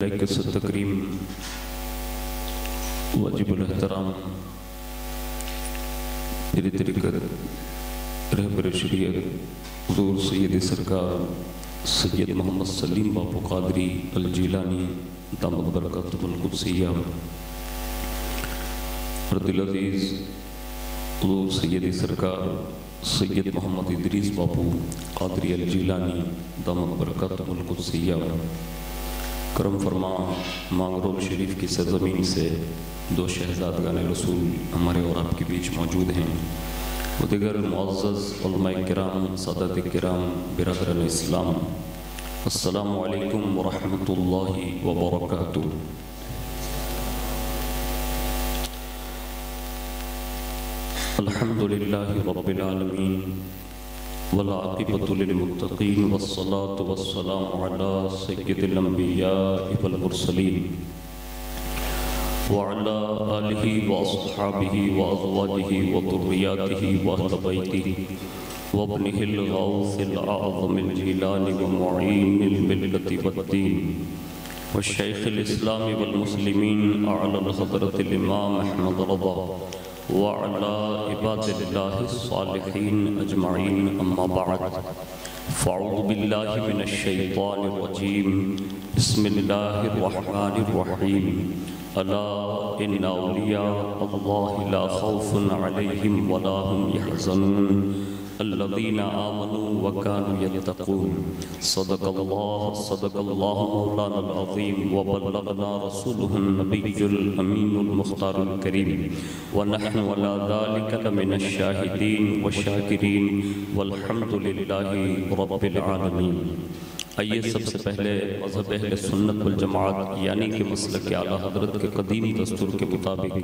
عزت تکریم واجب الاحترام پیر طریقت رہبر شریعت حضور سید سرکار سید محمد سلیم باپو قادری الجیلانی دامت برکاتہ القدسیہ اور دل عزیز حضور سید سرکار سید محمد ادریس باپو قادری الجیلانی دامت برکاتہ القدسیہ کرم فرما مانگرول شریف کی سرزمین سے دو شہزادگان رسول ہمارے اور آپ کے بیچ موجود ہیں و دیگر معزز علماء کرام سادات کرام برادران اسلام السلام علیکم ورحمۃ اللہ وبرکاتہ۔ الحمدللہ رب العالمین والعاقبۃ للمتقین والصلاة والسلام علی سید الانبیاء والمرسلین وعلى آلہ واصحابہ وازواجہ وذریاتہ واہل بیتہ وابنہ الغوث الأعظم الجیلانی ومعین الملت والدین والشیخ الاسلام والمسلمین اعلی الحضرت الامام احمد رضا وعلى عباد اللہ الصالحین اجمعین اما بعد فاعوذ باللہ من الشیطان الرجیم بسم اللہ الرحمن الرحیم الا ان اولیاء اللہ لا خوف علیہم ولا هم يحزنون الذین آمنوا وكانوا يتقون صدق اللہ مولانا العظیم وبلغنا رسوله النبی الامین المختار الکریم ونحن على ذلك لمن الشاہدین والشاکرین والحمد للہ رب العالمین۔ آئیے سب سے پہلے مذہب اہل سنت والجماعت یعنی کہ مسلک اعلیٰ حضرت کے قدیم دستور کے مطابق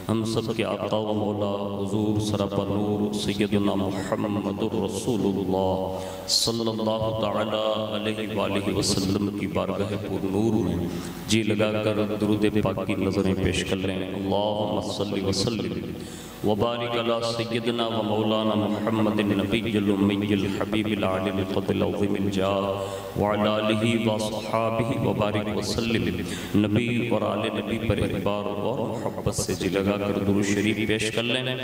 ہم سب کے آقا و مولا حضور سراپا نور سیدنا محمد رسول اللہ صلی اللہ تعالی علیہ وآلہ وسلم کی بارگاہ پر نور میں جی لگا کر درود پاک کی نظریں پیش کر لیں۔ اللہم صلی وسلم وبارک علی سیدنا و مولانا محمد النبی الامی الحبیب العالی القدر العظیم الجاہ وعلی آلہ وصحابہ وبارک وسلم۔ نبی اور آل نبی پر اعتبار اور محبت سے جی لگا کر درود شریف پیش کر لیں۔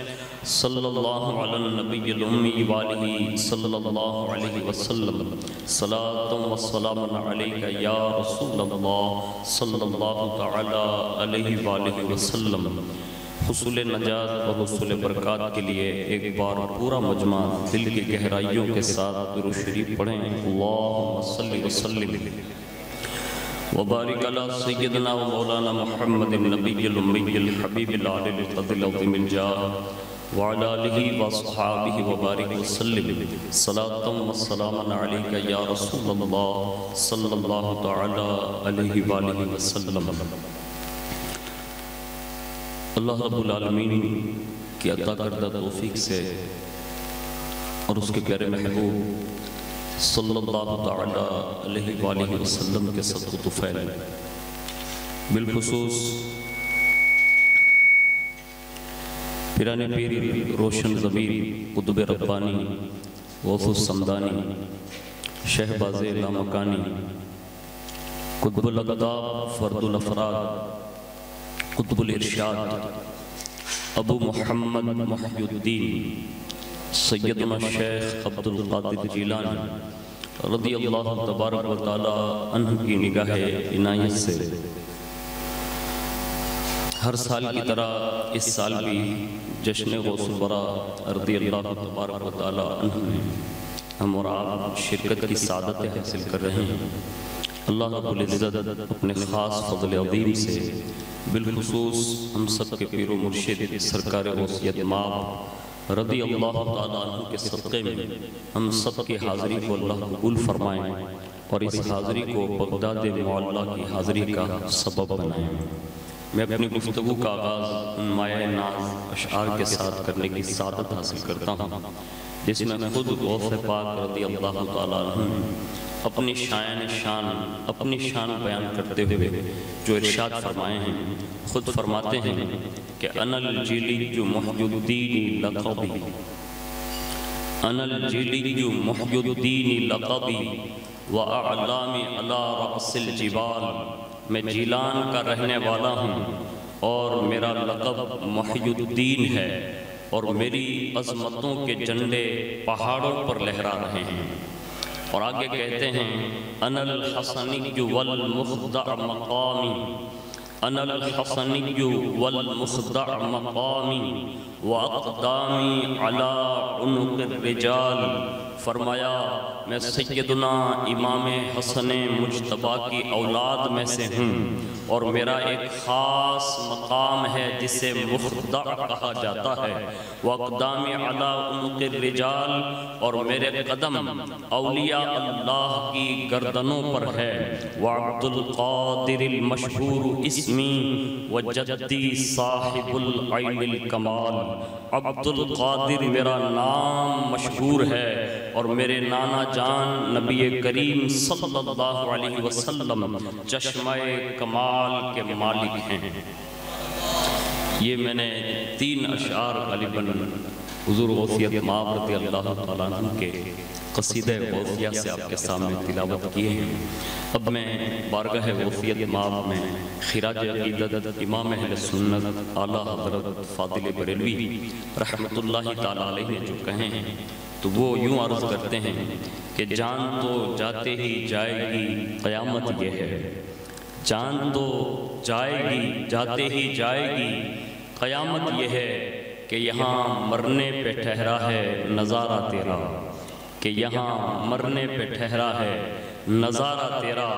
صلی اللہ علی النبی الامی وآلہ صلی اللہ علیہ وسلم صلاۃ و سلام علیک یا رسول اللہ صلی اللہ تعالی علیہ وآلہ وسلم۔ حصول نجات اور حصول برکات کے لیے ایک بار پورا مجمع دل کی گہرائیوں کے ساتھ درود شریف پڑھیں۔ اللہم صلی وسلم وبارک علی سیدنا و مولانا محمد النبی الامی الحبیب العالی القدر العظیم الجاہ وعلی آلہ وصحابہ وبارک وسلم صلاۃ و سلام علیک یا رسول اللہ صلی اللہ تعالی علیہ وآلہ وسلم۔ اللہ رب العالمین کی عطا کردہ توفیق سے اور اس کے پیارے محبوب صلی اللہ تعالی علیہ وآلہ وسلم کے صدق و طفیل بالخصوص پیران پیر روشن ضمیر قطب ربانی غوث السمدانی شہباز لامکانی قطب الاقطاب فرد الافراد قطب الارشاد ابو محمد محی الدین سیدنا شیخ عبد القادر جیلانی رضی اللہ تبارک و تعالی عنہ کی نگاہ عنایت سے ہر سال کی طرح اس سال بھی جشن غوث الورا رضی اللہ تبارک و تعالی عنہ میں ہم اور آپ شرکت کی سعادت حاصل کر رہے ہیں۔ اللہ رب العزت اپنے خاص فضل عظیم سے بالخصوص ہم سب کے پیر و مرشد سرکار غوثیت ماب رضی اللہ تعالیٰ عنہ کے صدقے میں ہم سب کی حاضری کو اللہ قبول فرمائیں اور اس حاضری کو بغداد معلیٰ کی حاضری کا سبب بنائیں۔ میں اپنی گفتگو کا آغاز ان مایہ ناز اشعار کے ساتھ کرنے کی سعادت حاصل کرتا ہوں جس میں خود غوث پاک رضی اللہ تعالیٰ عنہ اپنی شان بیان کرتے ہوئے جو ارشاد فرمائے ہیں، خود فرماتے ہیں کہ انا الجلی محی الدین لقبی، انا الجلی محی الدین لقبی وأعلام على رأس الجبال میں جیلان کا رہنے والا ہوں اور میرا لقب محی الدین ہے، اور میری عظمتوں کے جھنڈے پہاڑوں پر لہرا رہے ہیں۔ اور آگے کہتے ہیں انا الحسنی والمخضع مقامی، انا الحسنی والمخضع مقامی واقدامی علی عنق الرجال۔ فرمایا میں سیدنا امام حسن مجتبی کی اولاد میں سے ہوں، اور میرا ایک خاص مقام ہے جسے مخضع کہا جاتا ہے۔ واقدامی علی عنق الرجال، اور میرے قدم اولیاء اللہ کی گردنوں پر ہے۔ وعبد القادر المشہور اسمی وجدی صاحب العین الکمال۔ عبد القادر میرا نام مشہور ہے، اور میرے نانا جان نبی کریم صلی اللہ علیہ وسلم چشمہ کمال کے مالک ہیں۔ یہ میں نے 3 اشعار غالباً حضور غوثیت مآب رضی اللہ تعالیٰ عنہ کے قصیدہ غوثیہ سے آپ کے سامنے تلاوت کیے ہیں۔ اب میں بارگاہ غوثیت مآب میں خراج عقیدت امام اہل سنت اعلیٰ حضرت فاضل بریلوی رحمت اللہ تعالیٰ علیہ نے جو کہے ہیں تو وہ یوں عرض کرتے ہیں کہ جان تو جاتے ہی جائے گی قیامت یہ ہے، جان تو جائے گی جاتے ہی جائے گی قیامت یہ ہے کہ یہاں مرنے پہ ٹھہرا ہے نظارہ تیرا، کہ یہاں مرنے پہ ٹھہرا ہے نظارہ تیرا،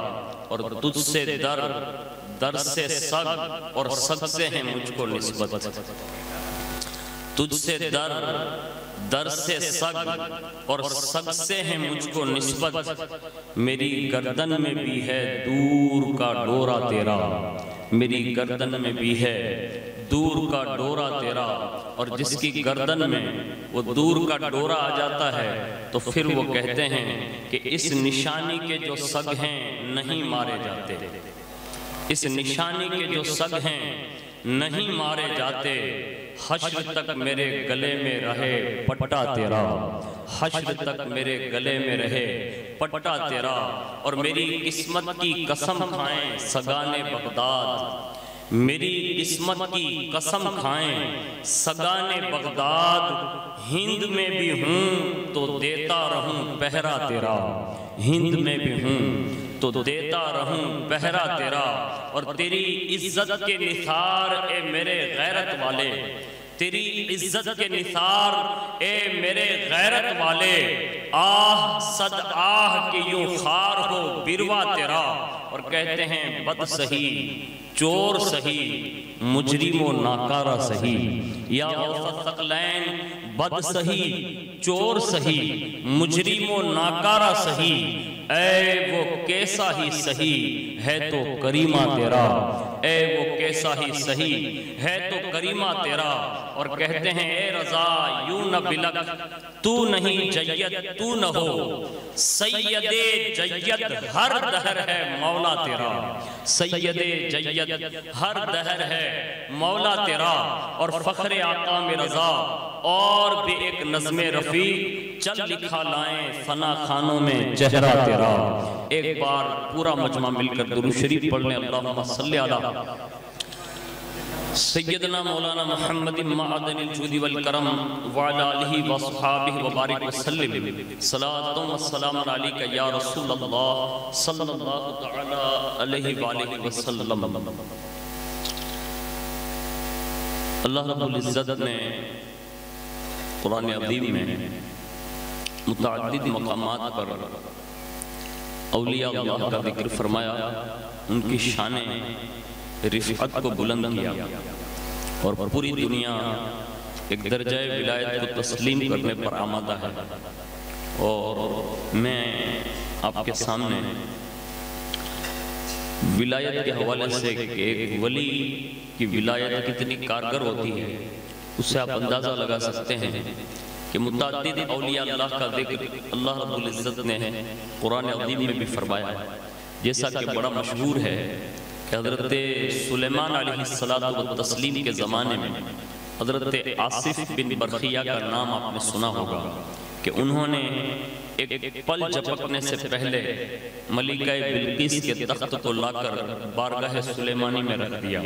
اور تجھ سے در سے سگ اور سگ سے ہے مجھ کو نسبت، تجھ سے در سے سگ اور سگ سے ہے مجھ کو نسبت، میری گردن میں بھی ہے دور کا ڈورا تیرا، میری گردن میں بھی ہے دور کا ڈورا تیرا، اور جس کی گردن میں وہ دور کا ڈورا آ جاتا ہے تو پھر وہ کہتے ہیں کہ اس نشانی کے جو سگ ہیں نہیں مارے جاتے، اس نشانی کے جو سگ ہیں نہیں مارے جاتے، حشر تک میرے گلے میں رہے پٹا تیرا، حشر تک میرے گلے میں رہے پٹا تیرا، اور میری قسمت کی قسم کھائیں سگان بغداد، میری قسمت کی قسم کھائیں سگان بغداد، ہند میں بھی ہوں تو دیتا رہوں پہرا تیرا، ہند میں بھی ہوں تو دیتا رہوں پہرا تیرا، اور تیری عزت کے نثار اے میرے غیرت والے، تیری عزت کے نثار اے میرے غیرت والے، آہ صد آہ کہ یوں خار ہو بروا تیرا، اور کہتے ہیں بد سہی چور سہی مجرم و ناکارہ سہی، یا غوث الثقلین بد سہی چور سہی مجرم و ناکارہ سہی، اے وہ کیسا ہی سہی ہے تو کریمہ تیرا، اے وہ کیسا ہی سہی ہے تو کریمہ تیرا، اور کہتے ہیں اے رضا یوں نہ بلک تو نہیں جید تو نہ ہو، سید جید ہر دہر ہے مولا تیرا، سید جید ہر دہر ہے مولا تیرا، اور فخر آقا میں رضا اور بھی ایک نظم رفیق چل لکھا لائیں فنا خانوں میں چہرہ تیرا۔ ایک بار پورا مجمع مل کر درود شریف پڑھ لیں، اللہم صلی علی سیدنا مولانا محمد معدن الجود والکرم وعلی آلہ وصحابہ وبارک وسلم، صلاۃ و السلام علیکہ یا رسول اللہ صلی اللہ تعالی علیہ وآلہ وسلم۔ اللہ رب العزت نے قرآن عظیم میں متعدد مقامات پر اولیاء اللہ کا ذکر فرمایا، ان کی شان رفعت کو بلند کیا، اور پوری دنیا ایک درجہ ولایت کو تسلیم کرنے پر آمادہ ہے۔ اور میں آپ کے سامنے ولایت کے حوالے سے کہ ایک ولی کی ولایت کتنی کارگر ہوتی ہے اس سے آپ اندازہ لگا سکتے ہیں کہ متعدد اولیاء اللہ کا ذکر اللہ رب العزت نے قرآن عظیم میں بھی فرمایا، جیسا کہ بڑا مشہور ہے کہ حضرت سلیمان علیہ السلام کے زمانے میں حضرت آصف بن برخیہ کا نام آپ نے سنا ہوگا کہ انہوں نے ایک پل جھپکنے سے پہلے ملکہ بلقیس کے تخت کو لا کر بارگاہ سلیمانی میں رکھ دیا،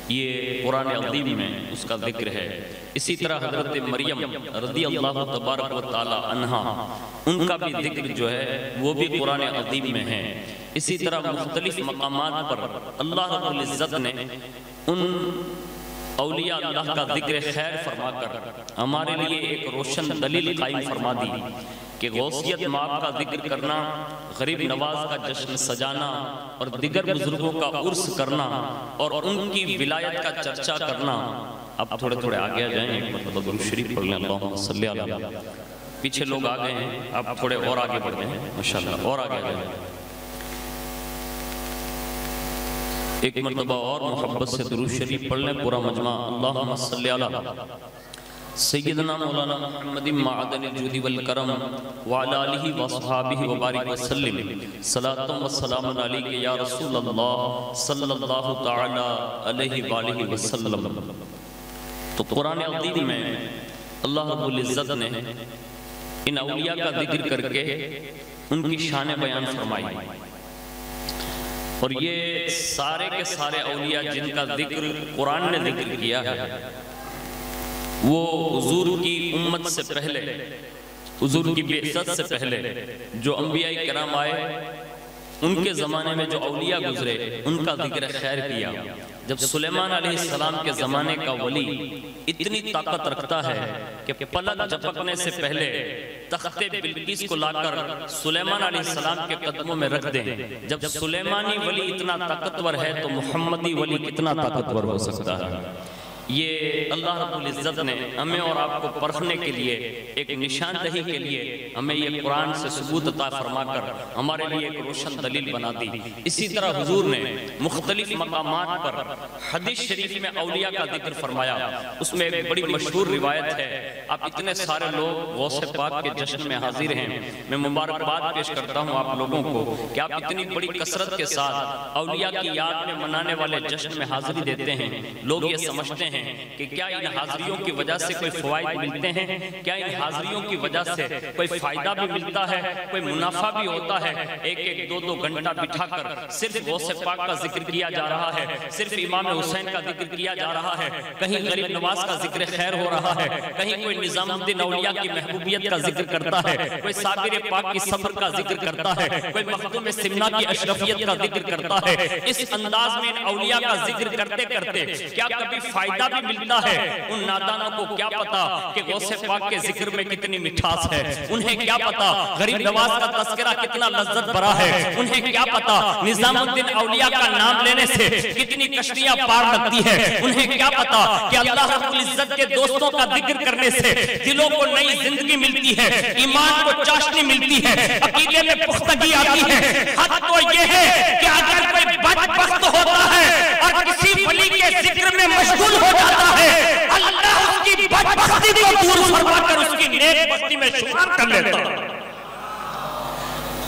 یہ قرآن عظیم میں اس کا ذکر ہے۔ اسی طرح حضرت مریم رضی اللہ تبارک و تعالی عنہا، ان کا بھی ذکر جو ہے وہ بھی قرآن عظیم میں ہے۔ اسی طرح مختلف مقامات پر اللہ رب العزت نے ان اولیاء اللہ کا ذکر خیر فرما کر ہمارے لیے ایک روشن دلیل قائم فرما دی کہ غوثیت مآب کا ذکر کرنا، غریب نواز کا جشن سجانا اور دیگر بزرگوں کا عرس کرنا اور ان کی ولایت کا چرچا کرنا۔ اب تھوڑے تھوڑے آگے آ جائیں، ایک مرتبہ درود شریف پڑھ لیں، اللہم صلی علی۔ پیچھے لوگ آ گئے ہیں، اب تھوڑے اور آگے بڑھ گئے ہیں، ماشاءاللہ اور آگے آ جائیں۔ ایک مرتبہ اور محبت سے درود شریف پڑھ لیں پورا مجمع، اللہم صلی علی سیدنا مولانا محمد معدن الجود والکرم وعلی آلہ وصحابہ وبارک وسلم، صلاۃ و سلام علیک یا رسول اللہ صلی اللہ تعالی علیہ وآلہ وسلم۔ تو قرآن عظیم میں اللہ رب العزت نے ان اولیاء کا ذکر کر کے ان کی شان بیان فرمائی، اور یہ سارے کے سارے اولیاء جن کا ذکر قرآن نے ذکر کیا ہے، وہ حضور کی امت سے پہلے، حضور کی بعثت سے پہلے جو انبیاء کرام آئے، ان کے زمانے میں جو اولیاء گزرے، ان کا ذکر خیر کیا۔ جب سلیمان علیہ السلام کے زمانے کا ولی اتنی طاقت رکھتا ہے کہ پلک جھپکنے سے پہلے تخت بلقیس کو لا کر سلیمان علیہ السلام کے قدموں میں رکھ دیں، جب سلیمانی ولی اتنا طاقتور ہے تو محمدی ولی کتنا طاقتور ہو سکتا ہے؟ یہ اللہ رب العزت نے ہمیں اور آپ کو پرکھنے کے لیے، ایک نشان دہی کے لیے ہمیں یہ قرآن سے ثبوت عطا فرما کر ہمارے لیے ایک روشن دلیل بنا دی۔ اسی طرح حضور نے مختلف مقامات پر حدیث شریف میں اولیاء کا ذکر فرمایا، اس میں ایک بڑی مشہور روایت ہے۔ آپ اتنے سارے لوگ غوث پاک کے جشن میں حاضر ہیں، میں مبارکباد پیش کرتا ہوں آپ لوگوں کو کہ آپ اتنی بڑی کثرت کے ساتھ اولیاء کی یاد میں منانے والے جشن میں حاضری دیتے ہیں۔ لوگ یہ سمجھتے ہیں کہ کیا ان حاضریوں کی وجہ سے کوئی فوائد ملتے ہیں، کیا ان حاضریوں کی وجہ سے کوئی فائدہ بھی ملتا ہے، کوئی منافع بھی ہوتا ہے؟ ایک ایک دو دو گھنٹہ بٹھا کر صرف غوث پاک کا ذکر کیا جا رہا ہے، صرف امام حسین کا ذکر کیا جا رہا ہے، کہیں غریب نواز کا ذکر خیر ہو رہا ہے، کہیں کوئی نظام الدین اولیاء کی محبوبیت کا ذکر کرتا ہے، کوئی صابر پاک کی صبر کا ذکر کرتا ہے، کوئی مخدوم سمنا کی اشرفیت کا ذکر کرتا ہے۔ اس انداز میں ان اولیاء کا ذکر کرتے کرتے کیا کبھی فائدہ بھی ملتا ہے؟ ان نادانوں کو کیا پتا کہ غوث پاک کے ذکر میں کتنی مٹھاس ہے، انہیں کیا پتا غریب نواز کا تذکرہ کتنا لذت بھرا ہے، انہیں کیا پتا نظام الدین اولیاء کا نام لینے سے کتنی کشتیاں پار لگتی ہے، انہیں کیا پتا کہ اللہ رب العزت کے دوستوں کا ذکر کرنے سے دلوں کو نئی زندگی ملتی ہے، ایمان کو چاشنی ملتی ہے، عقیدے میں پختگی آتی ہے۔ حد تو یہ ہے کہ اگر کوئی بدبخت ہوتا ہے اور کسی ولی کے ذکر میں مشغول ہو جاتا ہے، اللہ اس کی بدبختی کو دور فرما کر اس کی نیک بختی میں شمار کر لیتا ہے۔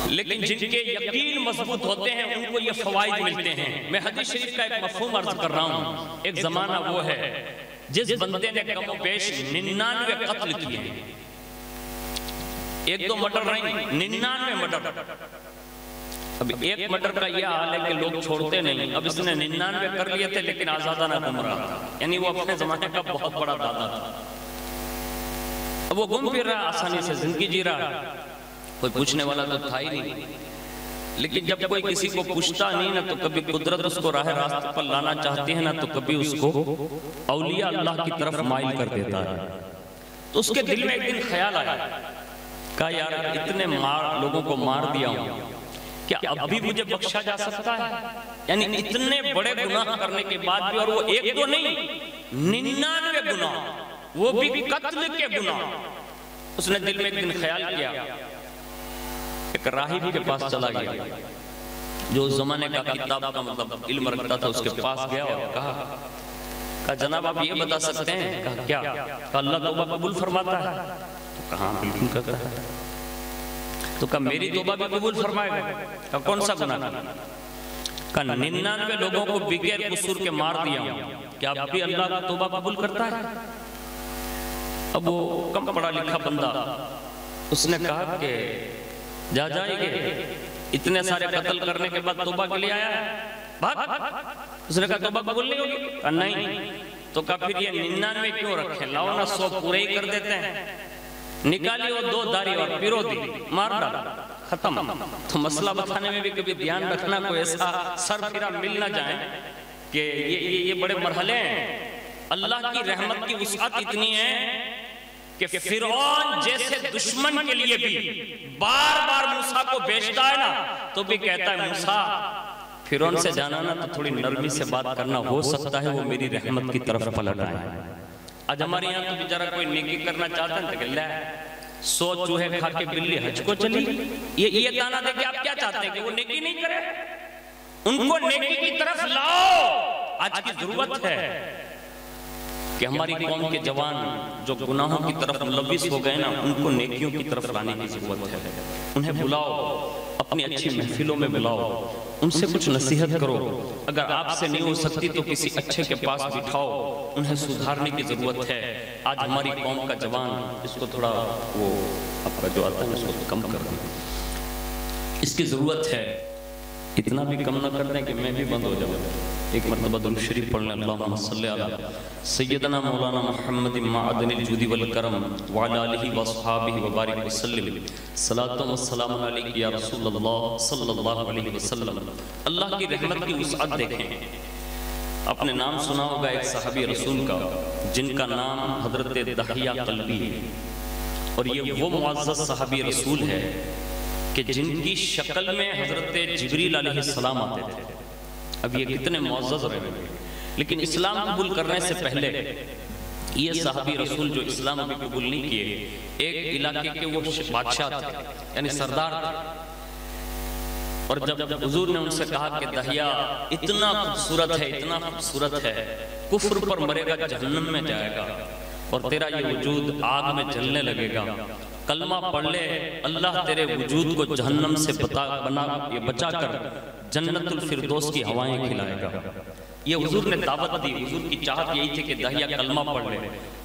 لیکن جن کے یقین مضبوط ہوتے ہیں ان کو یہ فوائد ملتے ہیں۔ میں حدیث شریف کا ایک مفہوم عرض کر رہا ہوں۔ ایک زمانہ وہ ہے جس بندے نے کم و بیش 99 قتل کیے ہیں، ایک دو مرڈر نہیں، 99 مرڈر۔ اب ایک مرڈر کا یہ حال ہے کہ لوگ چھوڑتے نہیں، اب اس نے 99 کر لیے تھے لیکن آزادانہ گھوم رہا تھا، یعنی وہ اپنے زمانے کا بہت بڑا دادا تھا۔ اب وہ گھوم پھر رہا، آسانی سے زندگی جی رہا، کوئی پوچھنے والا تو تھا ہی نہیں۔ لیکن جب کوئی کسی کو پوچھتا نہیں نا تو کبھی قدرت اس کو راہ راست پر لانا چاہتی ہے نا تو کبھی اس کو اولیاء اللہ کی طرف مائل کر دیتا ہے۔ تو اس کے دل میں ایک دن خیال آیا، کہا یار اتنے لوگوں کو مار دیا ہوں، کیا اب بھی مجھے بخشا جا سکتا ہے؟ یعنی اتنے بڑے گناہ کرنے کے بعد بھی، اور وہ ایک دو نہیں 99 گناہ، وہ بھی قتل کے گناہ۔ اس نے دل میں ایک دن خیال کیا، ایک راہب کے پاس چلا گیا جو اس زمانے کا کتاب کا مطلب علم رکھتا تھا، اس کے پاس گیا اور کہا جناب آپ یہ بتا سکتے ہیں؟ کہا کیا؟ کہا اللہ توبہ قبول فرماتا ہے؟ تو کہا بالکل کرتا ہے۔ تو کہا میری توبہ بھی قبول فرمائے گا؟ کہا کون سا گناہ؟ کہا 99 لوگوں کو بغیر قصور کے مار دیا ہوں، کیا اب بھی اللہ کا توبہ قبول کرتا ہے؟ اب وہ کم پڑھا لکھا بندہ اس نے کہا کہ جا جائے گے اتنے سارے قتل کرنے کے بعد توبہ کے لیے آیا ہے بھاگ اس نے کہا توبہ قبول نہیں ہوگی کہا نہیں تو کہا پھر یہ 99 کیوں رکھے لاؤ نا 100 پورے ہی کر دیتے ہیں نکالی وہ 2 داڑھی اور پیرو دی مار ڈالا ختم تو مسئلہ بتانے میں بھی کبھی دھیان رکھنا کوئی ایسا سر پھرا مل نہ جائے کہ یہ بڑے مرحلے ہیں اللہ کی رحمت کی وسعت اتنی ہے کہ فرعون جیسے دشمن کے لیے بھی بار بار موسیٰ کو بیچتا ہے نا تو بھی کہتا ہے موسیٰ فرعون سے جانا نا تو تھوڑی نرمی سے بات کرنا ہو سکتا ہے وہ میری رحمت کی طرف پلٹ آئے آج ہمارے یہاں تو بیچارہ کوئی نیکی کرنا چاہتا ہے کہ لے 100 چوہے کھا کے بلی حج کو چلی یہ تانا دے کہ آپ کیا چاہتے ہیں کہ وہ نیکی نہیں کرے ان کو نیکی کی طرف لاؤ آج کی ضرورت ہے کہ ہماری قوم کے جوان جو گناہوں کی طرف ملوث ہو گئے نا ان کو نیکیوں کی طرف لانے کی ضرورت ہے انہیں بلاؤ اپنی اچھی محفلوں میں بلاؤ ان سے کچھ نصیحت کرو اگر آپ سے نہیں ہو سکتی تو کسی اچھے کے پاس بٹھاؤ انہیں سدھارنے کی ضرورت ہے آج ہماری قوم کا جوان اس کو تھوڑا وہ آپ کا جو آتا ہے اس کو کم کر دیں اس کی ضرورت ہے اتنا بھی کم نہ کر دیں کہ میں بھی بند ہو جاؤں ایک مرتبہ درود شریف پڑھ لیں اللہم صلی علی سیدنا مولانا محمد معدن الجود والکرم وعلی آلہ واصحابہ وبارک وسلم صلاۃ و سلام علیک یا رسول اللہ صلی اللہ علیہ وسلم اللہ کی رحمت کی وسعت دیکھیں اپنے نام سنا ہوگا ایک صحابی رسول کا جن کا نام حضرت دحیہ قلبی ہے اور یہ وہ معزز صحابی رسول ہے کہ جن کی شکل میں حضرت جبریل علیہ السلام آتے تھے اب یہ کتنے معزز رہے لیکن اسلام قبول کرنے سے پہلے یہ صحابی رسول جو اسلام ابھی قبول نہیں کیے ایک علاقے کے وہ بادشاہ تھے یعنی سردار تھے اور جب حضور نے ان سے کہا کہ دحیہ اتنا خوبصورت ہے کفر پر مرے گا جہنم میں جائے گا اور تیرا یہ وجود آگ میں جلنے لگے گا کلمہ پڑھ لے اللہ تیرے وجود کو جہنم سے بچا کر جنت الفردوس کی ہوائیں کھلائے گا یہ حضور نے دعوت دی حضور کی چاہت یہی تھی کہ دحیہ کلمہ پڑھ لے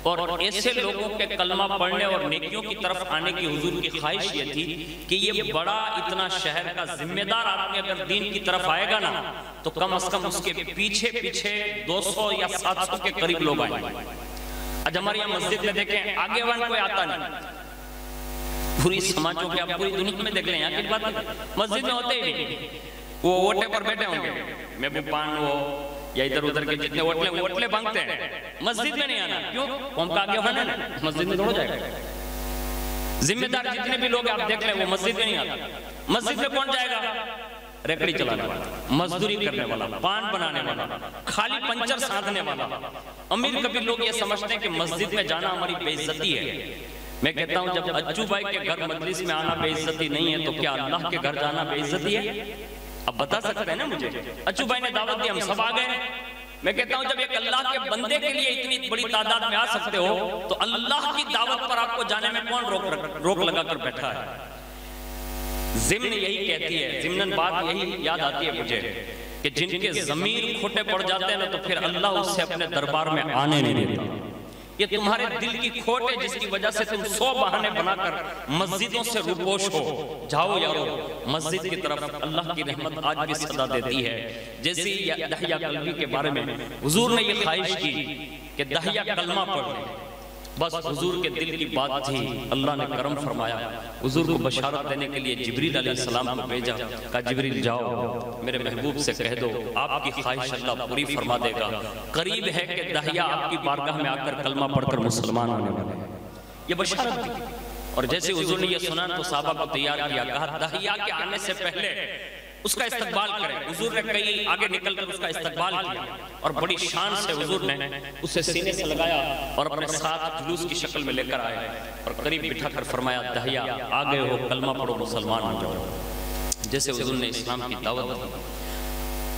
اور ایسے لوگوں کے کلمہ پڑھنے اور نیکیوں کی طرف آنے کی حضور کی خواہش یہ تھی کہ یہ بڑا اتنا شہر کا ذمہ دار آدمی اگر دین کی طرف آئے گا نا تو کم از کم اس کے پیچھے 200 یا 700 کے قریب لوگ آئیں گے آج ہمارے یہاں مسجد میں دیکھیں آگے وان کوئی آتا نہیں پوری سماجوں کے آپ پوری دنیا میں دیکھ لیں یہاں کی بات مسجد میں ہوتے ہی نہیں وہ ووٹے پر بیٹھے ہوں گے محبوب پان ہو یا ادھر ادھر کے جتنے ووٹلے بانگتے ہیں مسجد میں نہیں آنا کیوں قوم کا آگے ہونا ہے مسجد میں دوڑ جائے گا ذمہ دار جتنے بھی لوگ آپ دیکھ لیں وہ مسجد میں نہیں آتا مسجد میں کون جائے گا ریکڑی چلانے والا مزدوری کرنے والا پان بنانے والا خالی پنچر ساتھنے والا امیر کبھی لوگ یہ سمجھتے ہیں کہ مسجد میں جانا ہماری بے عزتی ہے میں کہتا ہوں جب اچو بھائی کے گھر مجلس میں آنا بے عزتی نہیں ہے تو کیا اللہ کے گھر جانا بے عزتی ہے اب بتا سکتے ہیں نا مجھے اچو بھائی نے دعوت دی ہم سب آ گئے میں کہتا ہوں جب ایک اللہ کے بندے کے لیے اتنی بڑی تعداد میں آ سکتے ہو تو اللہ کی دعوت پر آپ کو جانے میں کون روک لگا کر بیٹھا ہے ضمن یہی کہتی ہے ضمناً بات یہی یاد آتی ہے مجھے کہ جن کے ضمیر کھوٹے پڑ جاتے ہیں نا تو پھر اللہ اس سے اپنے دربار میں آنے نہیں دیتا یہ تمہارے دل کی کھوٹ ہے جس کی وجہ سے تم 100 بہانے بنا کر مسجدوں سے روپوش ہو جاؤ یارو مسجد کی طرف اللہ کی رحمت آج بھی صدا دیتی ہے جیسے دحیہ قلبی کے بارے میں حضور نے یہ خواہش کی کہ دحیہ کلمہ پڑھ لے بس حضور کے دل کی بات تھی اللہ نے کرم فرمایا حضور کو بشارت دینے کے لیے جبریل علیہ السلام کو بھیجا کہا جبریل جاؤ میرے محبوب سے کہہ دو آپ کی خواہش اللہ پوری فرما دے گا قریب ہے کہ دحیہ آپ کی بارگاہ میں آ کر کلمہ پڑھ کر مسلمان ہونے والے یہ بشارت تھی اور جیسے حضور نے یہ سنا تو صحابہ کو تیار کیا کہا دحیہ کے آنے سے پہلے اس کا استقبال کریں حضور نے کئی آگے نکل کر اس کا استقبال کیا اور بڑی شان سے حضور نے اسے سینے سے لگایا اور اپنے ساتھ جلوس کی شکل میں لے کر آئے اور قریب بٹھا کر فرمایا دحیہ آگے ہو کلمہ پڑھو مسلمان ہو جاؤ جیسے حضور نے اسلام کی دعوت دی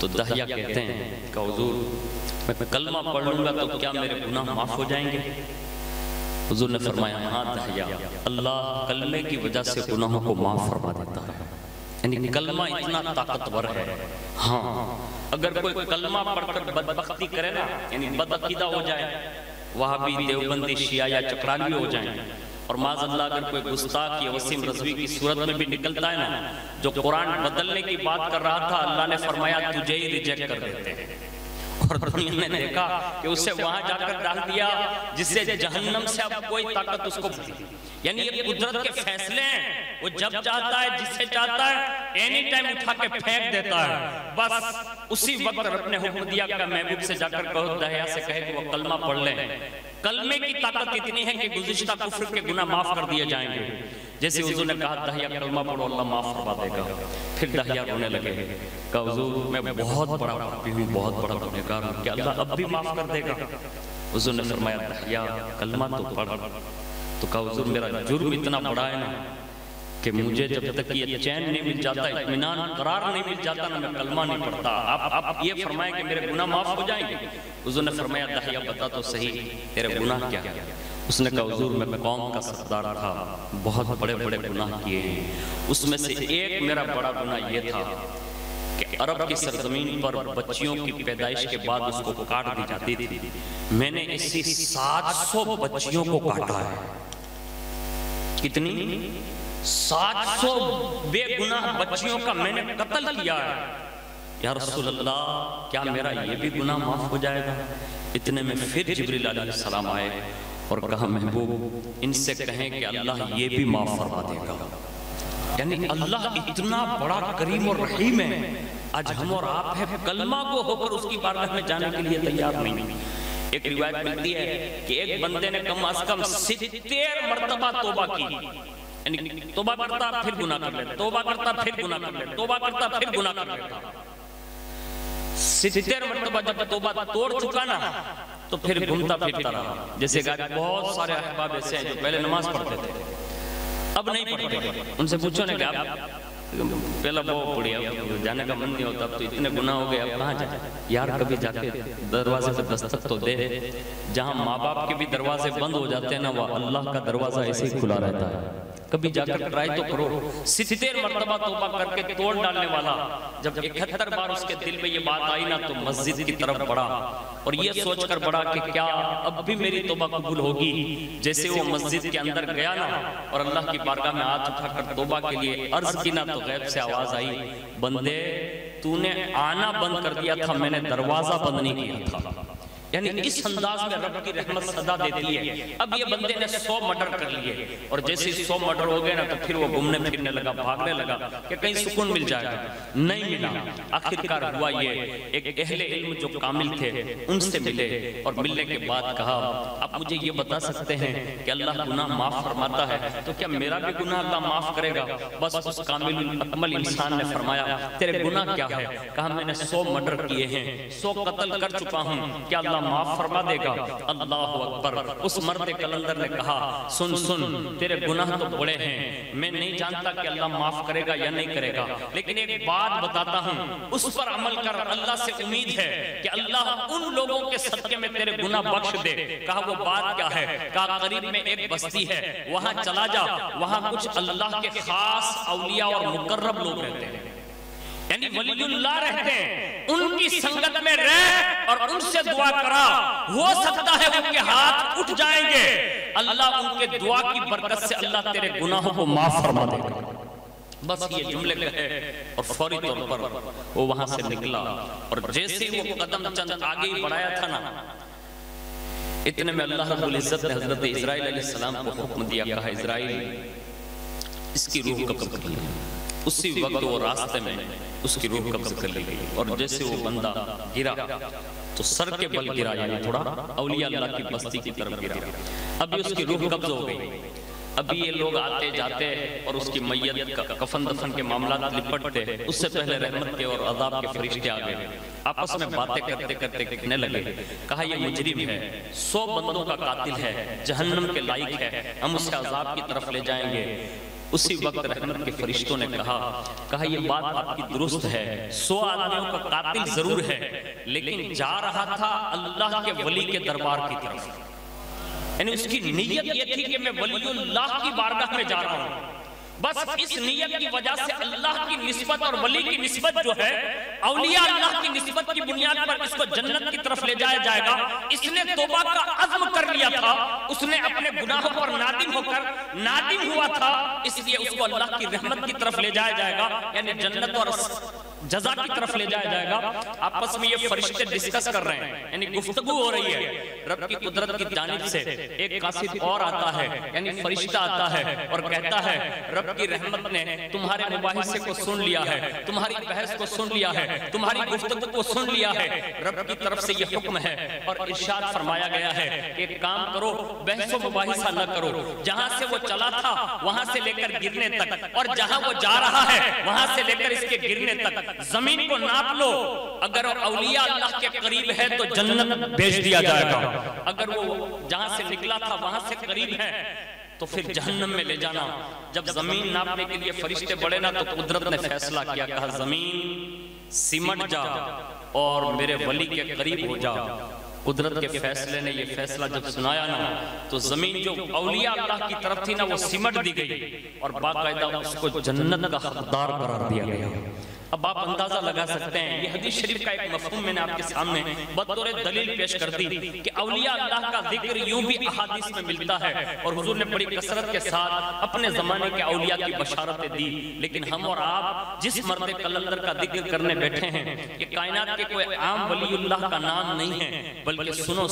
تو دحیہ کہتے ہیں کہ حضور میں کلمہ پڑھ لوں گا تو کیا میرے گناہ معاف ہو جائیں گے حضور نے فرمایا ہاں دحیہ اللہ کلمے کی وجہ سے گناہوں کو معاف فرما دیتا ہے یعنی کلمہ اتنا طاقتور ہے ہاں اگر کوئی کلمہ پڑھ کر بدبختی کرے نا یعنی بدعقیدہ ہو جائے وہابی دیوبندی شیعہ یا چکرالوی ہو جائیں اور معاذ اللہ اگر کوئی گستاخ یا وسیم رضوی کی صورت میں بھی نکلتا ہے نا، جو قرآن بدلنے کی بات کر رہا تھا، اللہ نے فرمایا تجھے ہی ریجیکٹ کر دیتے ہیں، اور دنیا نے دیکھا کہ اسے وہاں جا کر ڈال دیا جس سے جہنم سے اب کوئی طاقت اس کو بھتی. یعنی یہ قدرت کے فیصلے ہیں، وہ جب چاہتا ہے جسے چاہتا ہے اینی ٹائم اٹھا کے پھینک دیتا ہے. بس اسی وقت اپنے حکمدیہ کا محبوب سے جا کر کہو، دہیا سے کہے کہ وہ کلمہ پڑھ لیں. کلمے کی طاقت اتنی ہے کہ گزشتہ کفر کے گناہ معاف کر دیے جائیں گے. جیسے حضور نے کہا دہیا کلمہ پڑھو اللہ معاف فرما دے گا. پھر دہیا رونے لگے، کہا حضور میں بہت بڑا پاپی ہوں، بہت بڑا گنہگار ہوں، کیا اللہ اب بھی معاف کر دے گا؟ حضور نے فرمایا دہیا کلمہ تو پڑھ. تو کہا حضور میرا جرم اتنا بڑا ہے نا کہ مجھے جب تک یہ چین نہیں مل جاتا، اطمینان قرار نہیں مل جاتا نا، میں کلمہ نہیں پڑھتا. آپ یہ فرمائیں کہ میرے گناہ معاف ہو جائیں گے؟ حضور نے فرمایا دہیا بتا تو صحیح تیرے گناہ کیا ہے؟ اس نے کہا حضور میں قوم کا سردار تھا، بہت بڑے بڑے گناہ کیے ہیں. اس میں سے ایک میرا بڑا گناہ یہ تھا کہ عرب کی سرزمین پر بچیوں کی پیدائش کے بعد اس کو کاٹ دی جاتی تھی. میں نے اسی 700 بچیوں کو کاٹا ہے. کتنی؟ 700 بے گناہ بچیوں کا میں نے قتل کیا ہے. یا رسول اللہ کیا میرا یہ بھی گناہ معاف ہو جائے گا؟ اتنے میں پھر جبریل علیہ السلام آئے اور کہا محبوب ان سے کہیں کہ اللہ یہ بھی معاف فرما دے گا. یعنی اللہ اتنا بڑا کریم اور رحیم ہے. آج ہم اور آپ ہیں کلمہ کو ہو کر اس کی بارگاہ میں جانے کے لیے تیار نہیں. ایک روایت ملتی ہے کہ ایک بندے نے کم از کم 70 مرتبہ توبہ کی. یعنی توبہ کرتا پھر گناہ کر لیتا، توبہ کرتا پھر گناہ کر لیتا، توبہ کرتا پھر گناہ کر لیتا. 70 مرتبہ جب توبہ توڑ چکا نا تو پھر گھومتا پھرتا رہا. جیسے بہت سارے احباب ایسے ہیں جو پہلے نماز پڑھتے تھے اب نہیں پڑھتے. ان سے پوچھو نا کہ آپ پہلا بہت پڑھیا جانے کا من نہیں ہوتا، اب تو اتنے گناہ ہو گئے اب کہاں جائیں؟ یار کبھی جا کے دروازے پہ دستک تو دے. جہاں ماں باپ کے بھی دروازے بند ہو جاتے ہیں نا، وہ اللہ کا دروازہ ایسے ہی کھلا رہتا ہے. کبھی جا کر ٹرائی تو کرو. 70 مرتبہ توبہ کر کے توڑ ڈالنے والا جب 71 بار اس کے دل میں یہ بات آئی نا تو مسجد کی طرف بڑھا اور یہ سوچ کر بڑھا کہ کیا اب بھی میری توبہ قبول ہوگی. جیسے وہ مسجد کے اندر گیا نا اور اللہ کی بارگاہ میں ہاتھ اٹھا کر توبہ کے لیے عرض کی نا تو غیب سے آواز آئی، بندے تو نے آنا بند کر دیا تھا، میں نے دروازہ بند نہیں کیا تھا. یعنی اس انداز میں رب کی رحمت صدا دیتی ہے. اب یہ بندے نے 100 مرڈر کر لیے اور جیسے 100 مرڈر ہو گئے نا تو پھر وہ گھومنے پھرنے لگا، بھاگنے لگا کہ کہیں سکون مل جائے گا. نہیں ملا. آخرکار ہوا یہ ایک اہل علم جو کامل تھے ان سے ملے اور ملنے کے بعد کہا آپ مجھے یہ بتا سکتے ہیں کہ اللہ گناہ معاف فرماتا ہے تو کیا میرا بھی گناہ اللہ معاف کرے گا؟ بس اس کامل اکمل انسان نے فرمایا تیرے گناہ کیا ہے؟ کہا میں نے 100 مرڈر کیے ہیں، 100 قتل کر چکا ہوں، کیا اللہ معاف فرما دے گا؟ اللہ اکبر. اس مرد کلندر نے کہا سن تیرے گناہ تو بڑے ہیں، میں نہیں جانتا کہ اللہ معاف کرے گا یا نہیں کرے گا، لیکن ایک بات بتاتا ہوں اس پر عمل کر. اللہ سے امید ہے کہ اللہ ان لوگوں کے صدقے میں تیرے گناہ بخش دے. کہا وہ بات کیا ہے؟ کہا قریب میں ایک بستی ہے، وہاں چلا جا، وہاں کچھ اللہ کے خاص اولیاء اور مقرب لوگ رہتے ہیں، یعنی ولی اللہ رہتے ہیں. ان کی سنگت میں رہ اور ان سے دعا کرا، ہو سکتا ہے ان کے ہاتھ اٹھ جائیں گے. اللہ ان کے دعا کی برکت سے اللہ تیرے گناہوں کو معاف فرما دے گا. بس یہ جملے کہے اور فوری طور پر وہ وہاں سے نکلا اور جیسے وہ قدم چند آگے بڑھایا تھا نا اتنے میں اللہ رب العزت نے حضرت اسرائیل علیہ السلام کو حکم دیا، کہا اسرائیل اس کی روح قبض کر لی. اسی وقت وہ راستے میں اس کی روح قبض کر لی گئی اور جیسے وہ بندہ گرا تو سر کے بل گرا، یعنی تھوڑا اولیاء اللہ کی بستی کی طرف گرا. ابھی اس کی روح قبض ہو گئی. ابھی یہ لوگ آتے جاتے اور اس کی میت کا کفن دفن کے معاملات لپٹتے. اس سے پہلے رحمت کے اور عذاب کے فرشتے آ گئے، آپس میں باتیں کرتے کرتے کہنے لگے. کہا یہ مجرم ہے، 100 بندوں کا قاتل ہے، جہنم کے لائق ہے، ہم اسے عذاب کی طرف لے جائیں گے. اسی وقت رحمت کے فرشتوں نے کہا یہ بات آپ کی درست ہے، 100 آدمیوں کا قاتل ضرور ہے لیکن جا رہا تھا اللہ کے ولی کے دربار کی طرف. یعنی اس کی نیت یہ تھی کہ میں ولی اللہ کی بارگاہ میں جا رہا ہوں. بس اس نیت کی وجہ سے اللہ کی نسبت اور ولی کی نسبت جو ہے، اولیاء اللہ کی نسبت کی بنیاد پر اس کو جنت کی طرف لے جایا جائے گا۔ اس نے توبہ کا عزم کر لیا تھا، اس نے اپنے گناہوں پر نادم ہو کر نادم ہوا تھا، اس لیے اس کو اللہ کی رحمت کی طرف لے جایا جائے گا، یعنی جنت اور جزا کی طرف لے جایا جائے گا۔ آپس میں یہ فرشتے ڈسکس کر رہے ہیں، یعنی گفتگو ہو رہی ہے۔ رب کی قدرت کی جانب سے ایک قاصد اور آتا ہے، یعنی فرشتہ آتا ہے اور کہتا ہے رب کی رحمت نے تمہارے مباحثے کو سن لیا ہے، تمہاری بحث کو سن لیا ہے، تمہاری گفتگو کو سن لیا ہے۔ رب کی طرف سے یہ حکم ہے اور ارشاد فرمایا گیا ہے کہ ایک کام کرو، بحث و مباحثہ نہ کرو، جہاں سے وہ چلا تھا وہاں سے لے کر گرنے تک، اور جہاں وہ جا رہا ہے وہاں سے لے کر اس کے گرنے تک زمین کو ناپ لو۔ اگر وہ اولیاء اللہ کے قریب ہے تو جنت بھیج دیا جائے گا، اگر وہ جہاں سے نکلا تھا وہاں سے قریب ہے تو پھر جہنم میں لے جانا۔ جب زمین ناپنے کے لیے فرشتے بڑھے نا تو قدرت نے فیصلہ کیا، کہا زمین سمٹ جا اور میرے ولی کے قریب ہو جا۔ قدرت کے فیصلے نے یہ فیصلہ جب سنایا نا تو زمین جو اولیاء اللہ کی طرف تھی نا وہ سمٹ دی گئی اور باقاعدہ اس کو جنت کا حقدار قرار دیا گیا۔ اب آپ اندازہ لگا سکتے ہیں، یہ حدیث شریف کا ایک مفہوم میں نے آپ کے سامنے بطور دلیل پیش کر دی کہ اولیاء اللہ کا ذکر یوں بھی احادیث میں ملتا ہے اور حضور نے بڑی کثرت کے ساتھ اپنے زمانے کے اولیاء کی بشارتیں دی، لیکن ہم اور آپ جس مرد کلندر کا ذکر کرنے بیٹھے ہیں یہ کائنات کے کوئی عام ولی اللہ کا نام نہیں ہے، بلکہ سنو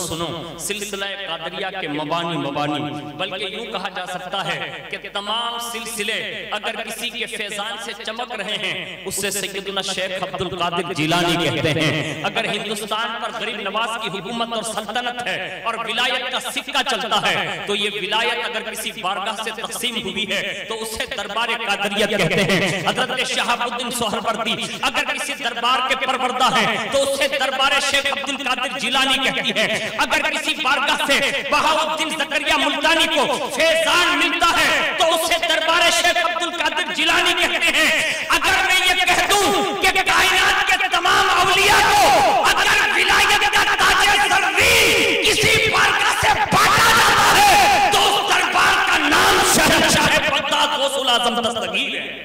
سلسلہ قادریہ کے مبانی، بلکہ یوں کہا جا سکتا ہے کہ تمام سلسلے اگر کسی کے فیضان سے چمک رہے ہیں اس سے سیدنا شیخ عبد القادر جیلانی کہتے ہیں۔ اگر ہندوستان پر غریب نواز کی حکومت اور سلطنت ہے اور ولایت کا سکہ چلتا ہے تو یہ ولایت اگر کسی بارگاہ سے تقسیم ہوئی ہے تو اسے دربار قادریت کہتے ہیں۔ حضرت شہاب الدین سہروردی اگر کسی دربار کے پروردہ ہیں تو اسے دربار شیخ عبد القادر جیلانی کہتی ہے۔ اگر کسی بارگاہ سے بہاؤالدین زکریا ملتانی کو فیضان ملتا ہے تو اسے دربار شیخ عبد القادر جیلانی کہتے ہیں۔ اگر میں یہ کہہ دوں کہ کائنات کے تمام اولیاء کو اگر ولایت کا تاج ذری کسی بارگاہ سے بانٹا جاتا ہے تو اس دربار کا نام شہنشاہ بغداد غوث الاعظم دستگیر ہے۔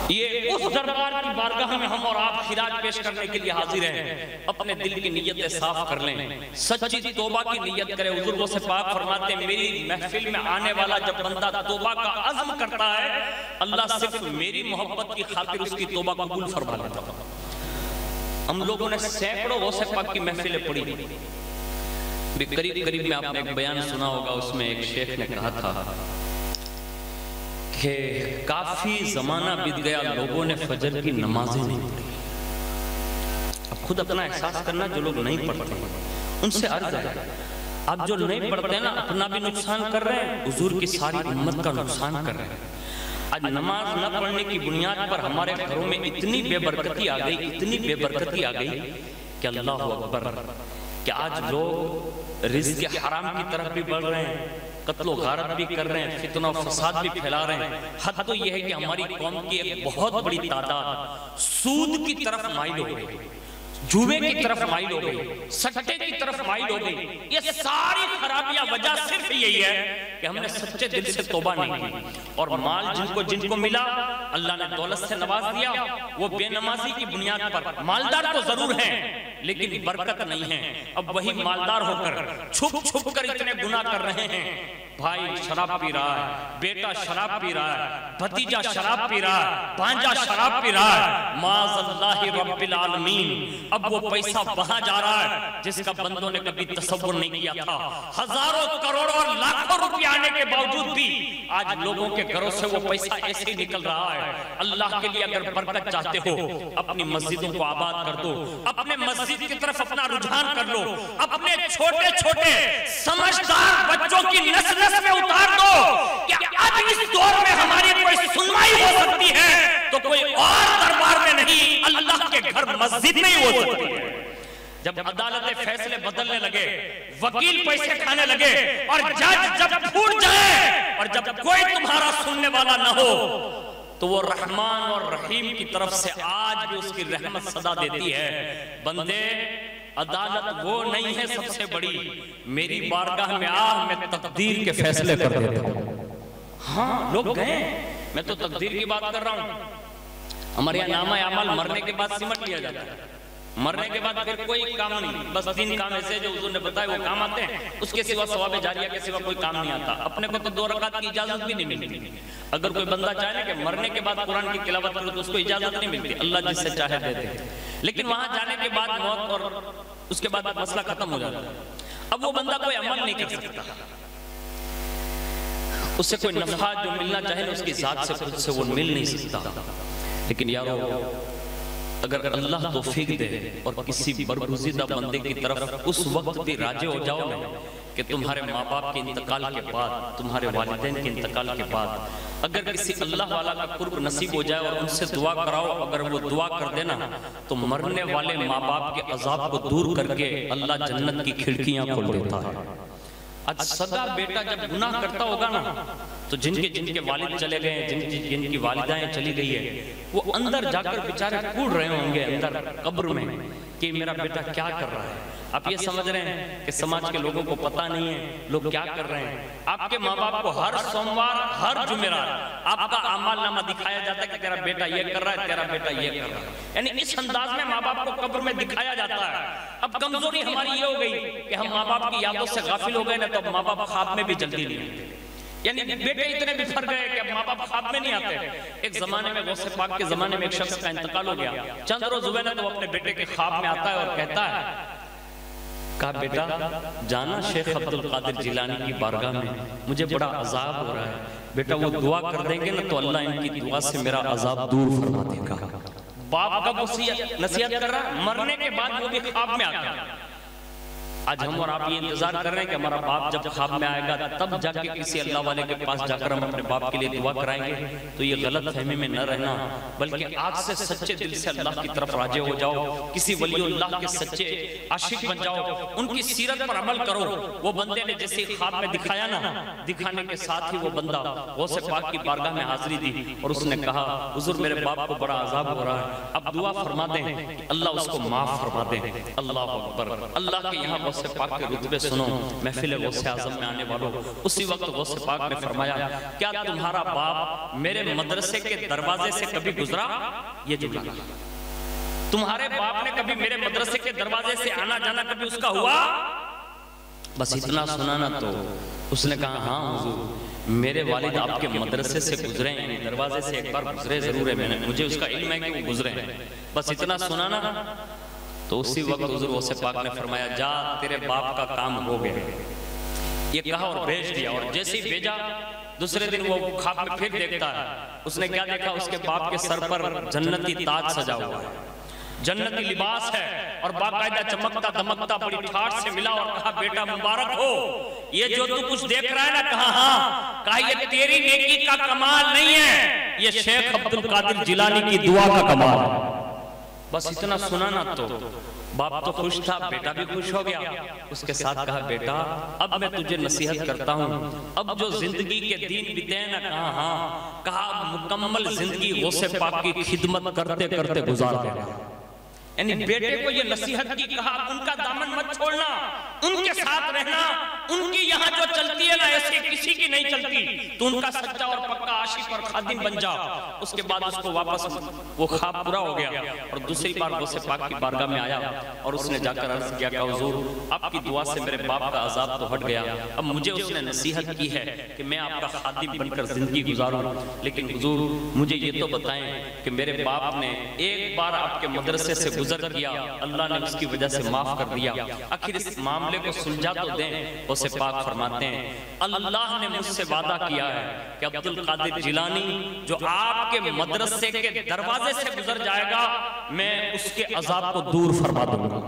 یہ اس دربار کی بارگاہ میں ہم اور آپ خراج پیش کرنے کے لیے حاضر ہیں۔ اپنے دل کی نیتیں صاف کر لیں، سچی توبہ کی نیت کریں۔ حضور غوث پاک فرماتے ہیں میری محفل میں آنے والا جب بندہ توبہ کا عزم کرتا ہے اللہ صرف میری محبت کی خاطر اس کی توبہ قبول فرما لیتا ہے۔ ہم لوگوں نے سینکڑوں غوث پاک کی محفلیں پڑھی، قریب میں آپ نے ایک بیان سنا ہوگا، اس میں ایک شیخ نے کہا تھا کہ کافی زمانہ بیت گیا لوگوں نے فجر کی نمازیں نہیں پڑھی۔ اب خود اپنا احساس کرنا، جو لوگ نہیں پڑھتے ان سے عرض ہے، اب جو نہیں پڑھتے نا اپنا بھی نقصان کر رہے ہیں، حضور کی ساری امت کا نقصان کر رہے ہیں۔ آج نماز نہ پڑھنے کی بنیاد پر ہمارے گھروں میں اتنی بے برکتی آ گئی کہ اللہ اکبر، کہ آج لوگ رزق حرام کی طرف بھی بڑھ رہے ہیں، قتل و غارت بھی کر رہے ہیں، فتنہ و فساد بھی پھیلا رہے ہیں۔ حد تو یہ ہے کہ ہماری قوم کی ایک بہت بڑی تعداد سود کی طرف مائل ہو گئی، جوے کی طرف مائل ہو گئی، سٹے کی طرف مائل ہو گئی۔ یہ ساری خرابیاں وجہ صرف یہی ہے کہ ہم نے سچے دل سے توبہ نہیں کی، اور مال جن کو ملا اللہ نے دولت سے نواز دیا، وہ بے نمازی کی بنیاد پر مالدار تو ضرور ہیں لیکن برکت نہیں ہے۔ اب وہی مالدار ہو کر چھپ کر اتنے گناہ کر رہے ہیں۔ بھائی شراب پی رہا ہے، بیٹا شراب پی رہا ہے، بھتیجا شراب پی رہا ہے، بھانجا شراب پی رہا ہے، معاذ اللہ رب العالمین۔ اب وہ پیسہ وہاں جا رہا ہے جس کا بندوں نے کبھی تصور نہیں کیا تھا۔ ہزاروں کروڑوں اور لاکھوں روپے آنے کے باوجود بھی آج لوگوں کے گھروں سے وہ پیسہ ایسے ہی نکل رہا ہے۔ اللہ کے لیے اگر برکت چاہتے ہو اپنی مسجدوں کو آباد کر دو، اپنے مسجد کی طرف اپنا رجحان کر لو، اپنے چھوٹے سمجھدار بچوں کی نسل میں اتار دو کہ اب اس دور میں ہماری کوئی سنوائی ہو سکتی ہے تو کوئی اور دربار میں نہیں، اللہ کے گھر مسجد میں ہی ہو سکتی ہے۔ جب عدالتیں فیصلے بدلنے لگے، وکیل پیسے کھانے لگے، اور جج جب پھوٹ جائے، اور جب کوئی تمہارا سننے والا نہ ہو تو وہ رحمان اور رحیم کی طرف سے آج بھی اس کی رحمت صدا دیتی ہے، بندے عدالت وہ نہیں ہے سب سے بڑی، میری بارگاہ میں آ، میں تقدیر کے فیصلے کر دیتا ہوں۔ ہاں لوگ گئے، میں تو تقدیر کی بات کر رہا ہوں. ہمارے یہاں نامہ اعمال مرنے کے بعد سمٹ لیا جاتا ہے. مرنے کے بعد پھر کوئی کام نہیں، بس 3 کام ایسے جو حضور نے بتائے وہ کام آتے ہیں، اس کے سوا ثواب جاریہ کے سوا کوئی کام نہیں آتا. اپنے کو تو 2 رکعت کی اجازت بھی نہیں ملتی. اگر کوئی بندہ چاہے نا کہ مرنے کے بعد قرآن کی تلاوت کرو تو اس کو اجازت نہیں ملتی، اللہ جس سے چاہے دیتے. لیکن وہاں جانے کے بعد موت اور اس کے بعد مسئلہ ختم ہو جاتا ہے. اب وہ بندہ کوئی عمل نہیں کر سکتا، اس سے کوئی نفع جو ملنا چاہے اس کی ذات سے خود سے وہ مل نہیں سکتا. لیکن یارو اگر اللہ توفیق دے اور کسی برگزیدہ بندے کی طرف اس وقت بھی راجع ہو جاؤ نا کہ تمہارے ماں باپ کے انتقال کے بعد، تمہارے والدین کے انتقال کے بعد اگر کسی اللہ والا کا قرب نصیب ہو جائے اور ان سے دعا کراؤ، اگر وہ دعا کر دینا تو مرنے والے ماں باپ کے عذاب کو دور کر کے اللہ جنت کی کھڑکیاں کھول دیتا ہے. آج سگا بیٹا جب گناہ کرتا ہوگا نا تو جن کے والد چلے گئے، جن کی والدائیں چلی گئی ہے، وہ اندر جا کر بیچارے کوڑ رہے ہوں گے اندر قبر میں کہ میرا بیٹا کیا کر رہا ہے. آپ یہ سمجھ رہے ہیں کہ سماج کے لوگوں کو پتہ نہیں ہے لوگ کیا کر رہے ہیں. آپ کے ماں باپ کو ہر سوموار ہر جمعرات آپ کا اعمال نامہ دکھایا جاتا ہے کہ تیرا بیٹا یہ کر رہا ہے، تیرا بیٹا یہ کر رہا ہے. یعنی اس انداز میں ماں باپ کو قبر میں دکھایا جاتا ہے. اب کمزوری ہماری یہ ہو گئی کہ ہم ماں باپ کی یادوں سے غافل ہو گئے نا، تو ماں باپ خواب میں بھی جلدی نہیں آتے. یعنی بیٹے اتنے بکھر گئے کہ اب ماں باپ خواب میں نہیں آتے. ایک زمانے میں غوث پاک کے زمانے میں ایک شخص کا انتقال ہو گیا. چند روز ہوئے نا تو وہ اپنے بیٹے کے خواب میں آتا ہے اور کہتا ہے، کہا بیٹا جانا شیخ عبد القادر جیلانی کی بارگاہ میں، مجھے بڑا عذاب ہو رہا ہے. بیٹا وہ دعا کر دیں گے نا تو اللہ ان کی دعا سے میرا عذاب دور فرما دے گا. باپ کا نصیحت کر رہا ہے، مرنے کے بعد وہ بھی خواب میں آتا ہے. آج ہم اور آپ یہ انتظار کر رہے ہیں کہ ہمارا باپ جب خواب میں آئے گا تب جا کے کسی اللہ والے کے پاس جا کر ہم اپنے باپ کے لیے دعا کرائیں گے. تو یہ غلط فہمی میں نہ رہنا، بلکہ آج سے سچے دل سے اللہ کی طرف راجع ہو جاؤ. کسی ولی اللہ کے سچے عاشق بن جاؤ، ان کی سیرت پر عمل کرو. وہ بندے نے جیسے خواب میں دکھایا نا، دکھانے کے ساتھ ہی وہ بندہ غوث پاک کی بارگاہ میں حاضری دی اور اس نے کہا حضور میرے باپ کو بڑا عذاب ہو رہا ہے، اب دعا فرما دیں اللہ اس کو معاف فرما دیں. اللہ اکبر. اللہ کے یہاں غوث پاک کے رتبے سنو. محفل غوث اعظم میں آنے والوں، اسی وقت غوث پاک نے فرمایا کیا تمہارا باپ میرے مدرسے کے دروازے سے کبھی گزرا؟ یہ جملہ تمہارے باپ نے کبھی میرے مدرسے کے دروازے سے آنا جانا کبھی اس کا ہوا؟ بس اتنا سنانا تو اس نے کہا ہاں حضور میرے والد آپ کے مدرسے سے گزرے ہیں، دروازے سے ایک بار گزرے ضرور ہے، مجھے اس کا علم ہے کہ وہ گزرے ہیں. بس اتنا سنانا. تو اسی وقت حضور غوث پاک نے فرمایا جا تیرے باپ کا کام ہو گیا. یہ کہا اور بھیج دیا. اور جیسے ہی بھیجا دوسرے دن وہ خواب میں پھر دیکھتا ہے. اس نے کیا دیکھا؟ اس کے باپ کے سر پر جنتی تاج سجا ہوا ہے، جنتی لباس ہے اور باقاعدہ چمکتا دمکتا بڑی ٹھاٹ سے ملا اور کہا بیٹا مبارک ہو، یہ جو تو کچھ دیکھ رہا ہے نا؟ کہا ہاں. کہا یہ تیری نیکی کا کمال نہیں ہے، یہ شیخ عبد القادر جیلانی کی دعا کا کمال ہے. بس اتنا سنانا تو باپ تو خوش تھا، بیٹا بھی خوش ہو گیا. اس کے ساتھ کہا بیٹا اب میں تجھے نصیحت کرتا ہوں، اب جو زندگی کے دین بیتے نا، کہا ہاں. کہا اب مکمل زندگی غوث پاک کی خدمت کرتے کرتے گزار دینا. یعنی بیٹے کو یہ نصیحت کی، کہا ان کا دامن مت چھوڑنا، ان کے ساتھ رہنا، ان کی یہاں جو چلتی ہے نا ایسے کسی کی نہیں چلتی، تو ان کا سچا اور پکا عاشق اور خادم بن جا. اس کے بعد اس کو واپس وہ خواب پورا ہو گیا اور دوسری بار غوث پاک کی بارگاہ میں آیا اور اس نے جا کر عرض کیا کہ حضور آپ کی دعا سے میرے باپ کا عذاب تو ہٹ گیا، اب مجھے اس نے نصیحت کی ہے کہ میں آپ کا خادم بن کر زندگی گزاروں، لیکن حضور مجھے یہ تو بتائیں کہ میرے باپ نے ایک بار آپ کے مدرسے سے گزر کیا، اللہ نے اس کی وجہ سے معاف کر دیا، آخر اس معاملے کو سلجھا تو دیں. غوث پاک فرماتے ہیں اللہ نے مجھ سے وعدہ کیا ہے کہ عبد القادر جیلانی جو آپ کے مدرسے کے دروازے سے گزر جائے گا میں اس کے عذاب کو دور فرما دوں گا.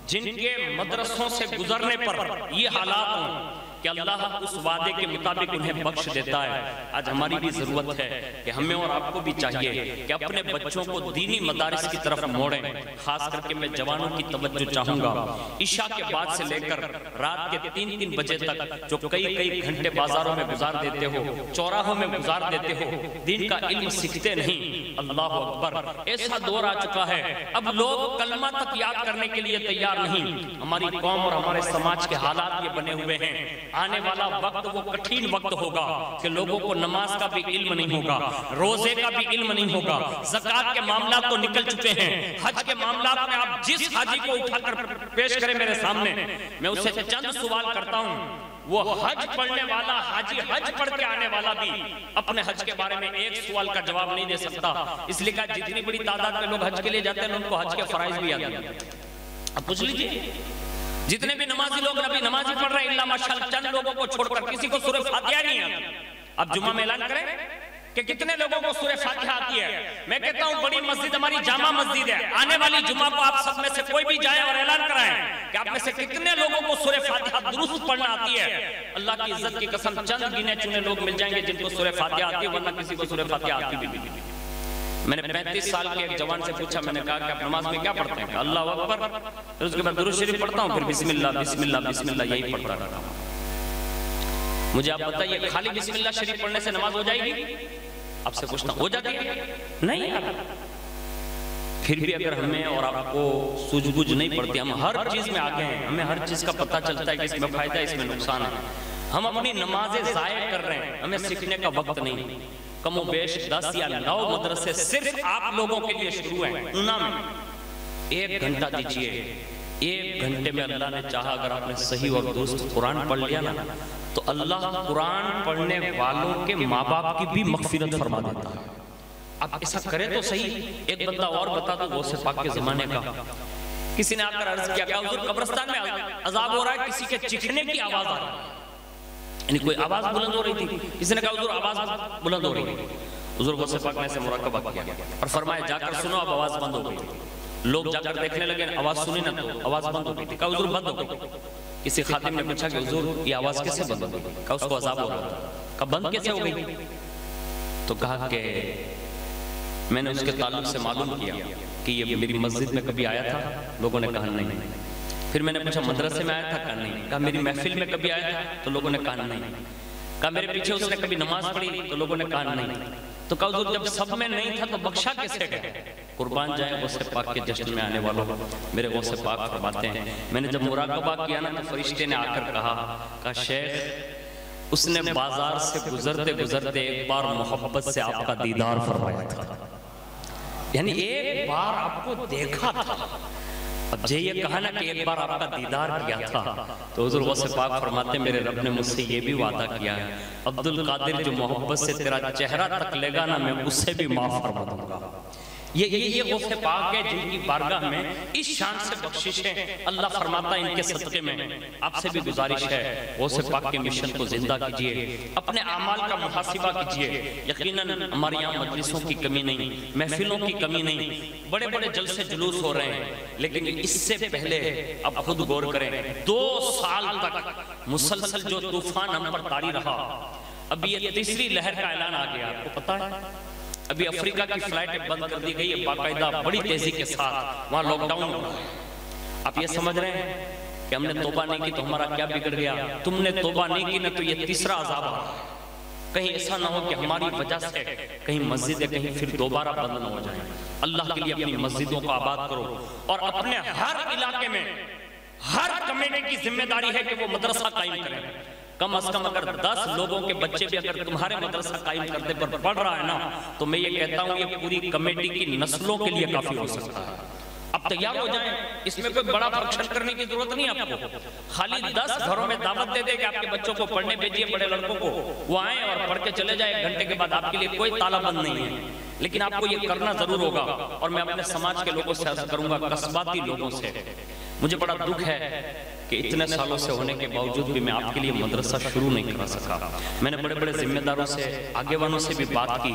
جن کے مدرسوں سے گزرنے پر یہ حالات ہوں کہ اللہ اس وعدے کے مطابق انہیں بخش دیتا ہے. آج ہماری بھی ضرورت ہے کہ ہمیں اور آپ کو بھی چاہیے کہ اپنے بچوں کو دینی مدارس کی طرف موڑیں. خاص کر کے میں جوانوں کی توجہ چاہوں گا، عشاء کے بعد سے لے کر رات کے 3 بجے تک جو کئی گھنٹے بازاروں میں گزار دیتے ہو، چوراہوں میں گزار دیتے ہو، دین کا علم سیکھتے نہیں. اللہ اکبر. ایسا دور آ چکا ہے اب لوگ کلمہ تک یاد کرنے کے لیے تیار نہیں. ہماری قوم اور ہمارے سماج کے حالات یہ بنے ہوئے ہیں آنے والا وقت وہ کٹھین وقت ہوگا کہ لوگوں کو نماز کا بھی علم نہیں ہوگا، روزے کا بھی علم نہیں ہوگا، زکوٰۃ کے معاملات تو نکل چکے ہیں، حج کے معاملات میں آپ جس حاجی کو اٹھا کر پیش کریں میرے سامنے، میں اسے چند سوال کرتا ہوں، وہ حج پڑھنے والا حاجی حج پڑھ کے آنے والا بھی اپنے حج کے بارے میں ایک سوال کا جواب نہیں دے سکتا، اس لیے کہ جتنی بڑی تعداد میں لوگ حج کے لیے جاتے ہیں ان کو حج کے فرائض بھی یاد نہیں۔ اب پوچھ لیجئے جتنے بھی نمازی لوگ نبی نمازی پڑھ رہے ہیں اللہ ماشاءاللہ چند لوگوں کو چھوڑ کر کسی کو سورہ فاتحہ نہیں آتی۔ اب جمعہ میں اعلان کریں کہ کتنے لوگوں کو سورہ فاتحہ آتی ہے؟ میں کہتا ہوں بڑی مسجد ہماری جامع مسجد ہے، آنے والی جمعہ کو آپ سب میں سے کوئی بھی جائے اور اعلان کرائیں کہ آپ میں سے کتنے لوگوں کو سورہ فاتحہ درست پڑھنا آتی ہے۔ اللہ کی عزت کی قسم چند گنے چنے لوگ مل جائیں گے جن کو سورہ فاتحہ آتی ہے، ورنہ کسی کو سورہ فاتحہ آتی بھی نہیں۔ میں نے 35 سال کے ایک جوان سے پوچھا، میں نے کہا کہ آپ نماز میں کیا پڑھتے ہیں؟ اللہ اکبر، پھر اس کے بعد درود شریف پڑھتا ہوں، پھر بسم اللہ بسم اللہ بسم اللہ یہی پڑھتا رہتا ہوں۔ مجھے آپ بتائیے خالی بسم اللہ شریف پڑھنے سے نماز ہو جائے گی؟ آپ سے پوچھتا ہوں ہو جاتی ہے؟ نہیں یار، پھر بھی اگر ہمیں اور آپ کو سوجھ بوجھ نہیں پڑتی، ہم ہر چیز میں آگے ہیں، ہمیں ہر چیز کا پتہ چلتا ہے کہ اس میں فائدہ ہے اس میں نقصان ہے، ہم اپنی نمازیں ضائع کر رہے ہیں، ہمیں سیکھنے کا وقت نہیں۔ کم و بیش 10 یا 9 مدرسے صرف آپ لوگوں کے لیے شروع ہیں اونا میں، 1 گھنٹہ دیجئے، 1 گھنٹے میں اللہ نے چاہا اگر آپ نے صحیح اور درست قرآن پڑھ لیا نا تو اللہ قرآن پڑھنے والوں کے ماں باپ کی بھی مغفرت فرما دیتا ہے۔ اب ایسا کرے تو صحیح۔ ایک بندہ اور بتا دو غوث پاک کے زمانے کا، کسی نے آ کر عرض کیا کہ حضور قبرستان میں عذاب ہو رہا ہے، کسی کے چکھنے کی آواز آ رہی ہے، یعنی کوئی آواز بلند ہو رہی تھی، کسی نے کہا حضور آواز بلند ہو رہی ہے۔ حضور غوث پاک نے اسے مراقبہ کیا اور فرمایا جا کر سنو، اب آواز بند ہو گئی۔ لوگ جا کر دیکھنے لگے، آواز سنی نہ تو آواز بند ہو گئی تھی، کہا حضور بند ہو گئی۔ کسی خادم نے پوچھا کہ حضور یہ آواز کیسے بند ہو گئی؟ کہا اس کو عذاب ہو رہا تھا۔ کہا بند کیسے ہو گئی؟ تو کہا کہ میں نے اس کے تعلق سے معلوم کیا کہ یہ میری مسجد میں کبھی آیا تھا، لوگوں نے کہا نہیں۔ پھر میں نے پوچھا مدرسے میں آیا تھا؟ کہا نہیں۔ کہا میری محفل میں کبھی آیا تھا؟ تو لوگوں نے کہا نہیں۔ کہا میرے پیچھے اس نے کبھی نماز پڑھی؟ تو لوگوں نے کہا نہیں۔ تو کہا حضور جب سب میں نہیں تھا تو بخشا کیسے گئے؟ قربان جائیں غوث پاک کے جشن میں آنے والوں، میرے غوث پاک فرماتے ہیں میں نے جب مراقبہ کیا نا تو فرشتے نے آ کر کہا شیخ اس نے بازار سے گزرتے گزرتے ایک بار محبت سے آپ کا دیدار فرمایا تھا، یعنی ایک بار آپ کو دیکھا تھا۔ اب جے یہ کہا نا کہ ایک بار آپ کا دیدار کیا تھا تو حضور غوث پاک فرماتے میرے رب نے مجھ سے یہ بھی وعدہ کیا ہے عبدالقادر جو محبت سے تیرا چہرہ تک لے گا نا میں اسے بھی معاف فرما دوں گا۔ یہ غوث پاک ہے جن کی بارگاہ میں اس شان سے بخشش ہے، اللہ فرماتا ہے ان کے صدقے میں آپ سے بھی گزارش ہے غوث پاک کے مشن کو زندہ کیجئے، اپنے اعمال کا محاسبہ کیجئے۔ یقیناً ہمارے یہاں مجلسوں کی کمی نہیں، محفلوں کی کمی نہیں، بڑے بڑے جلسے جلوس ہو رہے ہیں، لیکن اس سے پہلے اب خود غور کریں 2 سال تک مسلسل جو طوفان ہم پر طاری رہا، اب یہ تیسری لہر کا اعلان آ گیا، آپ کو پتا ہے ابھی افریقہ کی فلائٹیں بند کر دی گئی ہے باقاعدہ بڑی تیزی کے ساتھ، وہاں لاک ڈاؤن ہو رہا ہے۔ آپ یہ سمجھ رہے ہیں کہ ہم نے توبہ نہیں کی تو ہمارا کیا بگڑ گیا؟ تم نے توبہ نہیں کی نہ تو یہ تیسرا عذاب آ رہا ہے۔ کہیں ایسا نہ ہو کہ ہماری وجہ سے کہیں مسجدیں کہیں پھر دوبارہ بند نہ ہو جائیں۔ اللہ کے لیے اپنی مسجدوں کو آباد کرو اور اپنے ہر علاقے میں ہر کمیٹی کی ذمہ داری ہے کہ وہ مدرسہ قائم کریں۔ کم از کم اگر 10 لوگوں کے بچے بھی اگر تمہارے مدرسہ قائم کرنے پر پڑھ رہا ہے نا تو میں یہ کہتا ہوں یہ پوری کمیٹی کی نسلوں کے لیے کافی ہو سکتا ہے۔ اب تیار ہو جائیں، اس میں کوئی بڑا فنکشن کرنے کی ضرورت نہیں آپ کو، خالی 10 گھروں میں دعوت دے دے کہ آپ کے بچوں کو پڑھنے بھیجیے، بڑے لڑکوں کو وہ آئیں اور پڑھ کے چلے جائیں، 1 گھنٹے کے بعد آپ کے لیے کوئی تالا بند نہیں ہے، لیکن آپ کو یہ کرنا ضرور ہوگا۔ اور میں اپنے سماج کے لوگوں سے عرض کروں گا، قصباتی لوگوں سے، مجھے بڑا دکھ ہے کہ اتنے سالوں سے ہونے کے باوجود بھی میں آپ کے لیے مدرسہ شروع نہیں کرا سکا۔ میں نے بڑے بڑے ذمہ داروں سے آگے وانوں سے بھی بات کی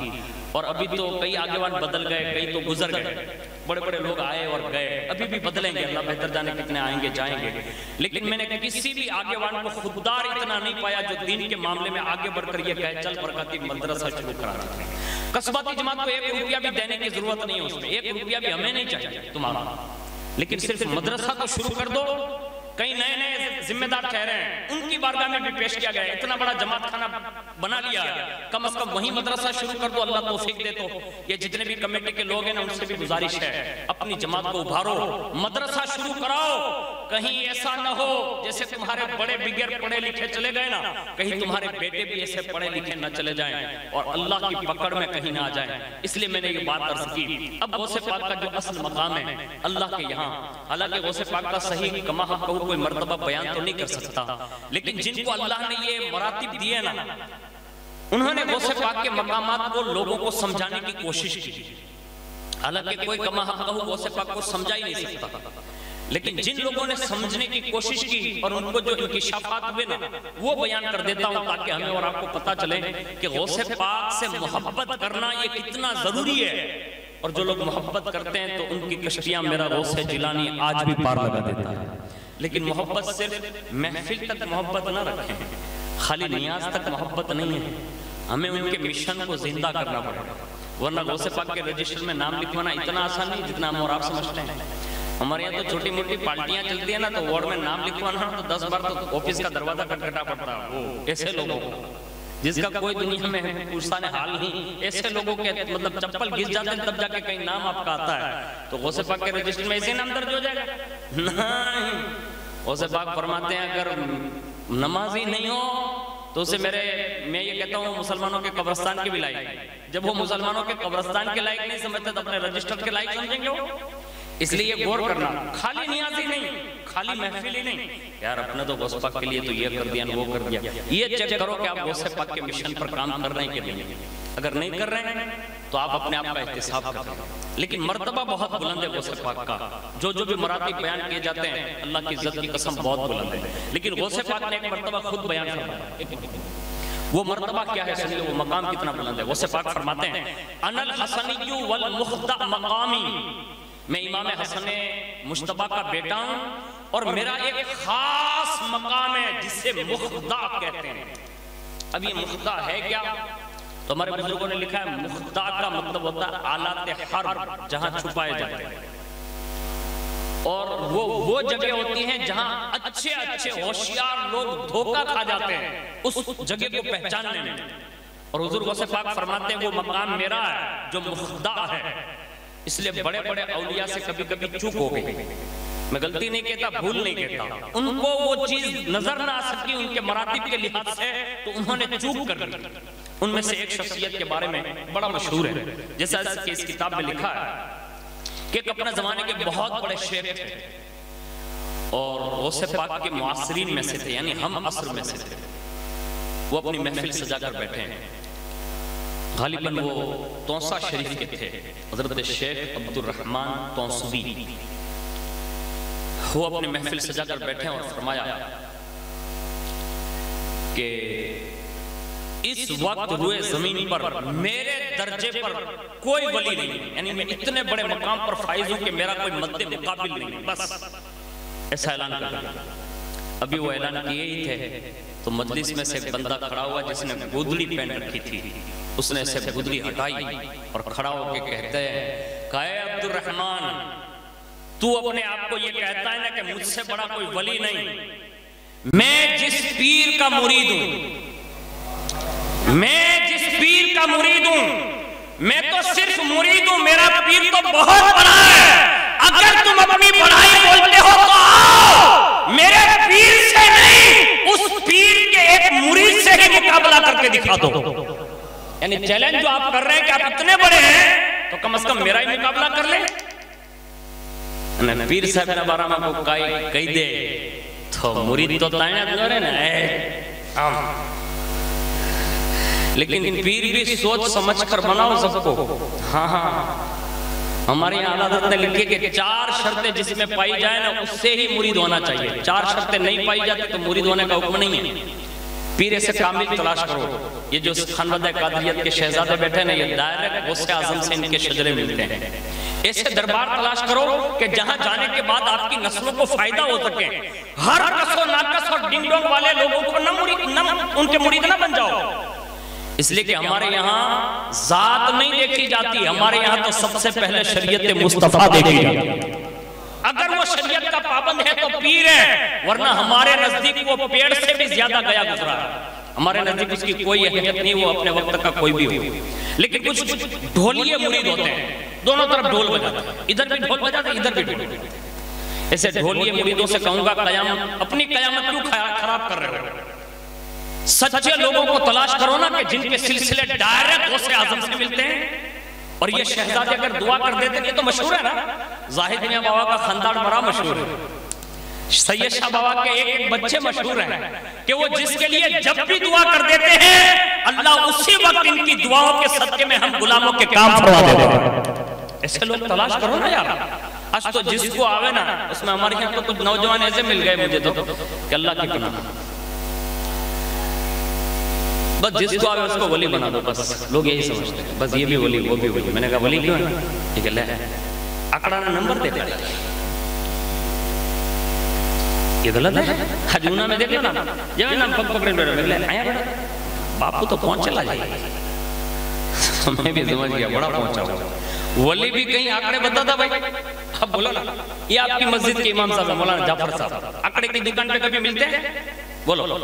اور ابھی تو کئی آگے وان بدل گئے، کئی تو گزر گئے، بڑے بڑے لوگ آئے اور گئے، ابھی بھی بدلیں گے، اللہ بہتر جانے کتنے آئیں گے جائیں گے، لیکن میں نے کسی بھی آگے وان کو خوددار اتنا نہیں پایا جو دین کے معاملے میں آگے بڑھ کر یہ کہے چل برکاتی مدرسہ شروع کرا رہا ہے۔ قصباتی جماعت کو 1 روپیہ بھی دینے کی ضرورت نہیں ہے، اس میں 1 روپیہ بھی ہمیں نہیں چاہیے تمہارا، لیکن صرف مدرسہ کو شروع کر دو۔ کئی نئے نئے ذمہ دار ٹھہرے ہیں، ان کی بارگاہ میں بھی پیش کیا گیا ہے، اتنا بڑا جماعت خانہ بنا لیا ہے، کم از کم وہیں مدرسہ شروع کر دو، اللہ توفیق دے تو یہ جتنے بھی کمیٹی کے لوگ ہیں نا ان سے بھی گزارش ہے اپنی جماعت کو ابھارو، مدرسہ شروع کراؤ، کہیں ایسا نہ ہو جیسے تمہارے بڑے بغیر پڑھے لکھے چلے گئے نا، کہیں تمہارے بیٹے بھی ایسے پڑھے لکھے نہ چلے جائیں اور اللہ کی پکڑ میں کہیں نہ آ جائیں۔ اس لیے میں نے یہ بات عرض کی۔ اب غوث پاک کا جو اصل مقام ہے اللہ کے یہاں، حالانکہ غوث پاک کا صحیح کما حق کوئی مرتبہ بیان تو نہیں کر سکتا، لیکن جن کو اللہ نے یہ مراتب دیے نا، انہوں نے غوث پاک کے مقامات کو لوگوں کو سمجھانے کی کوشش کی۔ حالانکہ کوئی کما حق غوث پاک کو سمجھا ہی نہیں سکتا، لیکن جن لوگوں نے سمجھنے کی کوشش کی اور ان کو جو انکشافات ہوئے نا وہ بیان کر دیتا ہوں تاکہ ہمیں اور آپ کو پتا چلے کہ غوث پاک سے محبت کرنا یہ کتنا ضروری ہے، اور جو لوگ محبت کرتے ہیں تو ان کی کشتیاں میرا غوث جیلانی آج بھی پار لگا دیتا ہے۔ لیکن محبت صرف محفل تک محبت نہ رکھیں، خالی نیاز تک محبت نہیں ہے، ہمیں ان کے مشن کو زندہ کرنا پڑے گا، ورنہ غوث پاک کے رجسٹر میں نام لکھوانا اتنا آسان نہیں جتنا ہم اور آپ سمجھتے ہیں۔ ہمارے یہاں تو چھوٹی موٹی پارٹیاں چلتی ہیں نا، تو وارڈ میں نام لکھوانا تو 10 بار تو آفس کا دروازہ کھٹکھٹا پڑتا ہے۔ وہ ایسے لوگوں کو جس کا کوئی دنیا میں پوچھتا نے حال نہیں، ایسے لوگوں کے مطلب چپل گھس جاتے ہیں تب جا کے کہیں نام آپ کا آتا ہے، تو غوث پاک کے رجسٹر میں ایسے نام درج ہو جائے گا؟ نہیں، غوث پاک فرماتے ہیں اگر نمازی نہیں ہو تو اسے میں یہ کہتا ہوں مسلمانوں کے قبرستان کے بھی لائق ہے۔ جب وہ مسلمانوں کے قبرستان کے لائق نہیں سمجھتے تو اپنے رجسٹر کے لائق سمجھیں گے وہ؟ اس لیے غور کرنا، خالی نیازی نہیں، خالی محفل ہی نہیں، یار اپنے تو غوث پاک کے لیے تو یہ کر دیا وہ کر دیا، یہ چیک کرو کہ آپ غوث پاک کے مشن پر کام کر رہے ہیں کہ نہیں۔ اگر نہیں کر رہے ہیں تو آپ اپنے آپ کا احتساب کریں، لیکن مرتبہ بہت بلند ہے غوث پاک کا، جو بھی مراتب بیان کیے جاتے ہیں اللہ کی عزت کی قسم بہت بلند ہے، لیکن غوث پاک نے ایک مرتبہ خود بیان فرمایا۔ وہ مرتبہ کیا ہے سنیے، وہ مقام کتنا بلند ہے۔ غوث پاک فرماتے ہیں انا الحسنی والمخدع مقامی، میں امام حسن مجتبیٰ کا بیٹا ہوں اور میرا ایک خاص مقام ہے جسے مخدع کہتے ہیں۔ اب یہ مخدع ہے کیا؟ تو ہمارے بزرگوں نے لکھا ہے مخدع کا مطلب ہوتا ہے آلات حرب، جہاں چھپائے جاتے ہیں، اور وہ جگہ ہوتی ہیں جہاں اچھے ہوشیار لوگ دھوکہ کھا جاتے ہیں اس جگہ کو پہچاننے میں، اور حضور غوث پاک فرماتے ہیں وہ مقام میرا ہے جو مخدع ہے۔ اس لیے بڑے بڑے اولیاء سے کبھی کبھی چوک ہو گئی، میں غلطی نہیں کہتا، بھول نہیں کہتا، ان کو وہ چیز نظر نہ آ سکی ان کے مراتب کے لحاظ سے، تو انہوں نے چوک کر دی۔ ان میں سے ایک شخصیت کے بارے میں بڑا مشہور ہے، جیسا کہ اس کتاب میں لکھا ہے کہ ایک اپنے زمانے کے بہت بڑے شیخ تھے اور غوث پاک کے معاصرین میں سے تھے، یعنی ہم عصر میں سے تھے۔ وہ اپنی محفل سجا کر بیٹھے ہیں، غالباً وہ توسا شریف کے تھے، حضرت شیخ عبد الرحمن توسوی۔ وہ اپنی محفل سجا کر بیٹھے اور فرمایا کہ اس وقت روئے زمین پر میرے درجے پر کوئی ولی نہیں، یعنی میں اتنے بڑے مقام پر فائز ہوں کہ میرا کوئی مد مقابل نہیں، بس ایسا اعلان کر دیا۔ ابھی وہ اعلان کیے ہی تھے تو مجلس میں سے ایک بندہ کھڑا ہوا جس نے گودڑی پہن رکھی تھی، اس نے اسے گودڑی ہٹائی اور کھڑا ہو کے کہتے ہیں کہ اے عبد الرحمن، تو اپنے آپ کو یہ کہتا ہے نا کہ مجھ سے بڑا کوئی ولی نہیں، میں جس پیر کا مرید ہوں، میں تو صرف مرید ہوں، میرا پیر تو بہت بڑا ہے۔ اگر تم اپنی بڑائی بولتے ہو تو آؤ، میرے پیر سے نہیں، اس پیر کے ایک مرید سے ہی مقابلہ کر کے دکھا دو۔ یعنی چیلنج جو آپ کر رہے ہیں کہ آپ اتنے بڑے ہیں تو کم از کم میرا ہی مقابلہ کر لیں۔ پیر صاحب نے بارہ میں کو کہی دے تو مرید تو تائنہ دو رہے نا، لیکن پیر بھی سوچ سمجھ کر بناؤ سب کو۔ ہاں ہمارے یہاں حضرت نے لکھے کہ 4 شرطیں جس میں پائی جائے نا اس سے ہی مرید ہونا چاہیے، 4 شرطیں نہیں پائی جاتی تو مرید ہونے کا حکم نہیں ہے۔ پیر سے کامل تلاش کرو، یہ جو خانوادہ قادریت کے شہزادے بیٹھے نا یہ دائرہ غوث اعظم سے ان کے شجرے ملتے ہیں۔ ایسے دربار تلاش کرو کہ جہاں جانے کے بعد آپ کی نسلوں کو فائدہ ہو سکے، ہر کس و ناکس اور ڈنگ ڈونگ والے لوگوں کو ان کے مرید نہ بن جاؤ۔ اس لیے کہ ہمارے یہاں ذات نہیں دیکھی جاتی، ہمارے یہاں تو سب سے پہلے شریعت مصطفیٰ دیکھی جاتی۔ اگر وہ شریعت کا پابند ہے تو پیر ہے، ورنہ ہمارے نزدیک وہ پیڑ سے بھی زیادہ گیا گزرا ہے، ہمارے نزدیک اس کی کوئی اہمیت نہیں، وہ اپنے وقت کا کوئی بھی ہو۔ لیکن کچھ ڈھولیے مرید ہوتے ہیں، دونوں طرف ڈھول بجاتے ہیں، ادھر بھی ڈھول بجاتے ہیں ادھر بھی ڈھول بجاتے ہیں۔ ایسے ڈھولیے مریدوں سے کہوں گا قیامت اپنی قیامت کیوں خراب کر رہے ہو؟ سچے لوگوں کو تلاش کرو نا کہ جن کے سلسلے ڈائریکٹ غوث اعظم سے ملتے ہیں. اور یہ شہزادے اگر دعا کر دیتے ہیں تو مشہور ہے نا، زاہد میاں بابا کا خاندان بڑا مشہور ہے، سید شاہ بابا کے ایک بچے مشہور ہیں کہ وہ جس کے لیے جب بھی دعا کر دیتے ہیں اللہ اسی وقت ان کی دعاؤں کے صدقے میں ہم غلاموں کے کام فرما دیتے ہیں. ایسے لوگ تلاش کرو نا یار. آج تو جس کو آوے نا، اس میں ہمارے یہاں تو کچھ نوجوان ایسے مل گئے مجھے تو کہ اللہ کی پناہ، بس جس کو آوے اس کو ولی بنا دو. بس لوگ یہی سمجھتے ہیں بس یہ بھی ولی وہ بھی ولی. میں نے کہا ولی کیوں ہے؟ ٹھیک ہے لے اکڑا نا نمبر دے دیتے. یہ غلط ہے. حجونہ میں دیکھ لو نا، جب نام پکڑے بیٹھے نکلے آیا بڑا باپو تو پہنچ چلا جائے. میں بھی سمجھ گیا بڑا پہنچا ہوا. ولی بھی کہیں آکڑے بتاتا بھائی. اب بولو نا، یہ آپ کی مسجد کے امام صاحب مولانا جعفر صاحب آکڑے کی دکان پہ کبھی ملتے ہیں؟ بولو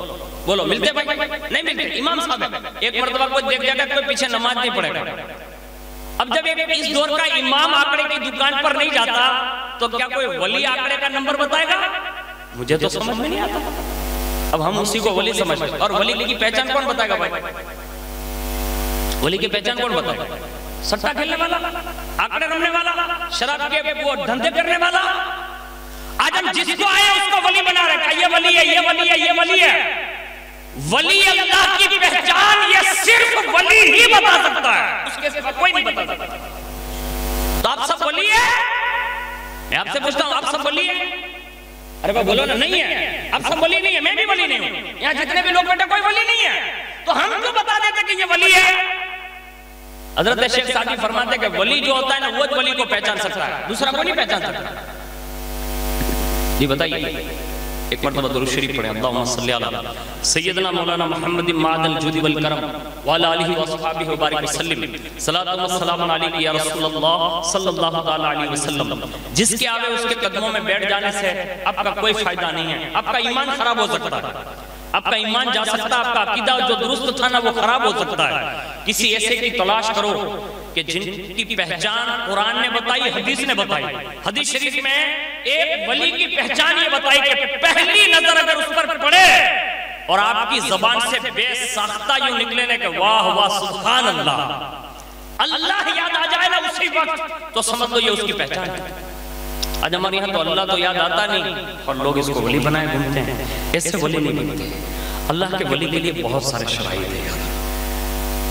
بولو ملتے بھائی؟ نہیں ملتے. امام صاحب ہے، ایک مرتبہ کوئی دیکھ جائے گا کوئی پیچھے نماز نہیں پڑھے گا. اب جب اس دور کا امام آکڑے کی دکان پر نہیں جاتا تو کیا کوئی ولی آکڑے کا نمبر بتائے گا؟ مجھے تو سمجھ میں نہیں آتا. اب ہم اسی کو ولی سمجھتے ہیں. اور ولی کی پہچان کون بتائے گا بھائی؟ ولی کی پہچان کون بتائے گا؟ سٹا کھیلنے والا، آکڑے رمنے والا، شراب کے وہ دھندے کرنے والا. آج ہم جس کو آئے اس کو ولی بنا رہے ہیں. یہ ولی ہے، یہ ولی ہے، یہ ولی ہے. ولی اللہ کی پہچان یہ صرف ولی ہی بتا سکتا ہے، اس کے سوا کوئی نہیں بتا سکتا. تو آپ سب ولی ہیں؟ میں آپ سے پوچھتا ہوں آپ سب ولی ہیں؟ ارے بھائی بولو نا نہیں ہے. آپ سب ولی نہیں ہے، میں بھی ولی نہیں ہوں. یہاں جتنے بھی لوگ بیٹھے کوئی ولی نہیں ہے. تو ہم کیوں بتا دیتے کہ یہ ولی ہے؟ حضرت شیخ سعدی فرماتے کہ ولی جو ہوتا ہے نا وہ ولی کو پہچان سکتا ہے، دوسرا کو نہیں پہچان سکتا. جی بتائیے. ایک مرتبہ درود شریف پڑھیں. اللہم صلی علی سیدنا مولانا محمد معدن الجود والکرم وعلی آلہ واصحابہ وبارک وسلم. صلاۃ و سلام علیک یا رسول اللہ صلی اللہ تعالی علیہ وسلم. جس کے آگے اس کے قدموں میں بیٹھ جانے سے آپ کا کوئی فائدہ نہیں ہے. آپ کا ایمان خراب ہو سکتا ہے، آپ کا ایمان جا سکتا ہے، آپ کا عقیدہ جو درست تھا نا وہ خراب ہو سکتا ہے. کسی ایسے کی تلاش کرو کہ جن کی پہچان قرآن نے بتائی، حدیث نے بتائی. حدیث شریف میں ایک ولی کی پہچان یہ بتائی کہ پہلی نظر اگر اس پر پڑے اور آپ کی زبان سے بے ساختہ یوں نکلے کہ واہ واہ سبحان اللہ، اللہ یاد آ جائے نا اسی وقت، تو سمجھ لو یہ اس کی پہچان ہے. آج ہمارے یہاں تو اللہ تو یاد آتا نہیں اور لوگ اس کو ولی بنائے گھومتے ہیں. ایسے ولی نہیں بنتے. اللہ کے ولی کے لیے بہت سارے شرائط ہیں.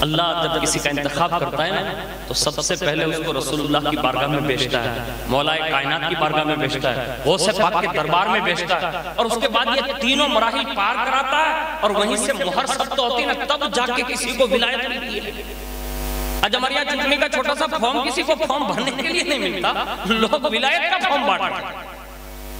اللہ جب کسی کا انتخاب کرتا ہے نا تو سب سے پہلے اس کو رسول اللہ کی بارگاہ میں بھیجتا ہے، مولا کائنات کی بارگاہ میں بھیجتا ہے، غوث پاک کے دربار میں بھیجتا ہے، اور اس کے بعد یہ تینوں مراحل پار کراتا ہے اور وہیں سے مہر ثبت ہوتی ہے نا تب جا کے کسی کو ولایت ملتی ہے. آج ہمارے یہاں چٹنی کا چھوٹا سا فارم کسی کو فارم بھرنے کے لیے نہیں ملتا، لوگ ولایت کا فارم بانٹتے ہیں.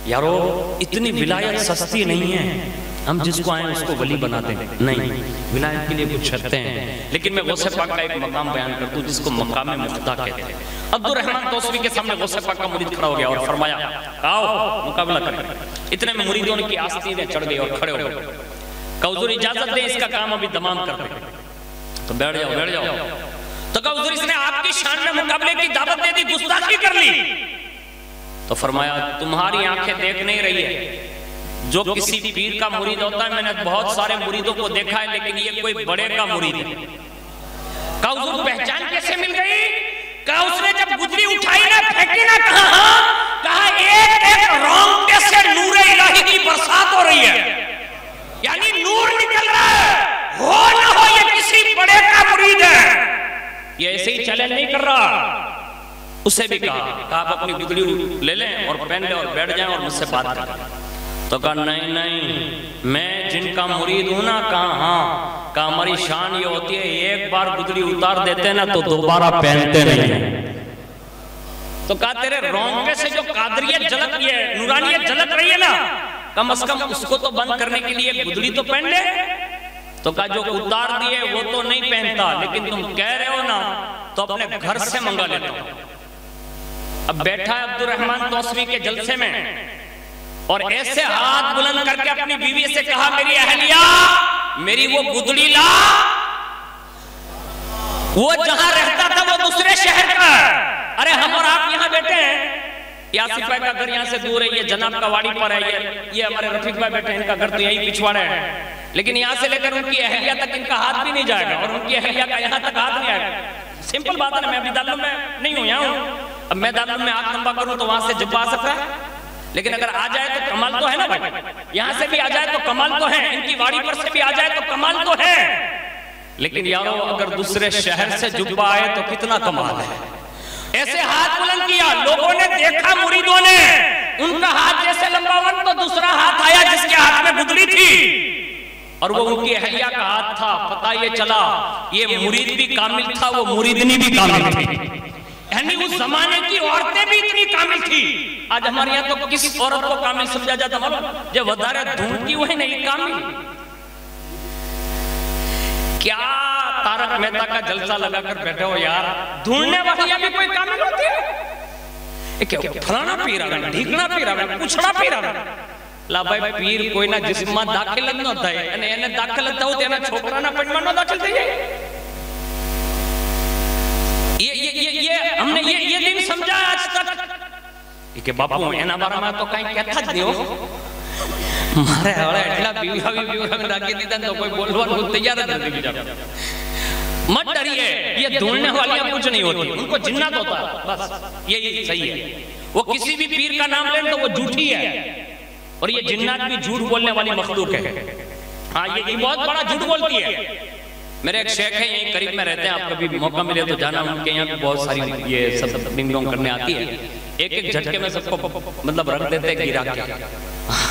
یارو اتنی ولایت سستی نہیں ہے. ہم جس کو آئیں اس کو ولی بناتے ہیں نہیں، ولایت کے لیے کچھ شرطیں ہیں. لیکن میں غوث پاک کا ایک مقام بیان کرتا ہوں جس کو مقام مقتدا کہتے ہیں. عبد الرحمن توسوی کے سامنے غوث پاک کا مرید کھڑا ہو گیا اور فرمایا آؤ مقابلہ کریں. اتنے میں مریدوں کی آستینیں چڑھ گئی اور کھڑے ہو گئے. کہ حضور اجازت دیں اس کا کام ابھی تمام کر دیں. تو بیٹھ جاؤ بیٹھ جاؤ. تو کہ حضور اس نے آپ کی شان میں مقابلے کی دعوت دے دی، گستاخی کر لی. تو فرمایا تمہاری آنکھیں دیکھ نہیں رہی ہے. جو کسی پیر کا مرید ہوتا ہے، میں نے بہت سارے مریدوں کو دیکھا ہے لیکن یہ کوئی بڑے کا مرید ہے. کہا حضور پہچان کیسے مل گئی؟ کہا اس نے جب گجری اٹھائی نہ پھینکی نہ کہا ایک ایک رونگٹے سے نور الہی کی برسات ہو رہی ہے، یعنی نور نکل رہا ہے. ہو نہ ہو یہ کسی بڑے کا مرید ہے. یہ ایسے ہی چیلنج نہیں کر رہا. اسے بھی کہا آپ اپنی گجری لے لیں اور پہن لیں اور بیٹھ جائیں اور مجھ سے بات کریں. تو کہا نہیں نہیں میں جن کا مرید ہوں نا. کہا ہاں. کہا ہماری شان یہ ہوتی ہے ایک بار گدری اتار دیتے نا تو دوبارہ پہنتے نہیں. تو کہا تیرے رونگٹے سے جو قادریت جھلک رہی ہے، نورانیت جھلک رہی ہے نا، کم از کم اس کو تو بند کرنے کے لیے گدری تو پہن لے. تو کہا جو اتار دیے وہ تو نہیں پہنتا، لیکن تم کہہ رہے ہو نا تو اپنے گھر سے منگا لیتا ہوں. اب بیٹھا ہے عبد الرحمن توسوی کے جلسے میں اور ایسے ہاتھ بلند کر کے اپنی بیوی سے کہا میری اہلیہ میری وہ گدڑی لا. وہ جہاں رہتا تھا وہ دوسرے شہر کا ہے. ارے ہم اور آپ یہاں بیٹھے ہیں یہ آصف بھائی کا گھر یہاں سے دور ہے، یہ جناب کا واڑی پر ہے، یہ ہمارے رفیق بھائی بیٹھے ہیں، ان کا گھر تو یہی پچھواڑا ہے، لیکن یہاں سے لے کر ان کی اہلیہ تک ان کا ہاتھ بھی نہیں جائے گا، اور ان کی اہلیہ کا یہاں تک ہاتھ نہیں آئے گا۔ سمپل بات ہے نا، میں ابھی دارالعلوم میں نہیں ہوں، یہاں ہوں، اب میں دارالعلوم میں ہاتھ لمبا کروں تو وہاں سے جبہ آ سکتا ہے، لیکن اگر آ جائے تو کمال تو ہے نا بھائی، یہاں سے بھی آ جائے تو کمال تو ہے، ان کی واڑی پر سے بھی آ جائے تو کمال تو ہے، لیکن یارو اگر دوسرے شہر سے جبہ آئے تو کتنا کمال ہے۔ ایسے ہاتھ بلند کیا، لوگوں نے دیکھا، مریدوں نے، ان کا ہاتھ جیسے لمبا ہوا تو دوسرا ہاتھ آیا جس کے ہاتھ میں گدڑی تھی، اور وہ ان کی اہلیہ کا ہاتھ تھا۔ پتہ یہ چلا یہ مرید بھی کامل تھا، وہ مریدنی بھی کامل تھی، یعنی اس زمانے کی عورتیں بھی اتنی کامل تھی۔ آج ہمارے یہاں تو کس عورت کو کامل سمجھا جاتا معلوم؟ جو ودارے ڈھونڈتی ہوئے نہیں کامل۔ کیا تارک مہتا کا جلسہ لگا کر بیٹھے ہو یار، ڈھونڈنے والی بھی کوئی کامل ہوتی ہے؟ پھلانا پیر آگا، ڈھیکنا پیر آگا، کچھڑا پیر آگا، لا بھائی پیر کوئی نہ جسمہ داخل لگنا ہوتا ہے، انہیں داخل لگتا ہوتا ہے نا چھوکرانا پڑھمانو داخل دے جائے۔ ہم نے یہ دن سمجھا آج تک کہ باپو اینا بارا میں تو کہیں کہتا نہیں ہو، مارے ہوا ایٹلا بیوہ میں راکی دیتا تو کوئی بولوان ہو تیار ہے۔ مت ڈریے، یہ ڈھونڈنے والیاں کچھ نہیں ہوتی، ان کو جنات ہوتا ہے، بس یہی صحیح ہے۔ وہ کسی بھی پیر کا نام لیں تو وہ جھوٹی ہے، اور یہ جنات بھی جھوٹ بولنے والی مخلوق ہے، ہاں یہ بہت بڑا جھوٹ بولتی ہے۔ میرے ایک شیخ ہیں یہیں قریب میں رہتے ہیں، آپ کبھی موقع ملے تو جانا، ان کے یہاں بھی بہت ساری یہ سب ڈنگ ڈونگ کرنے آتی ہے، ایک جھٹکے میں سب کو مطلب رکھ دیتے ہیں گرا کے۔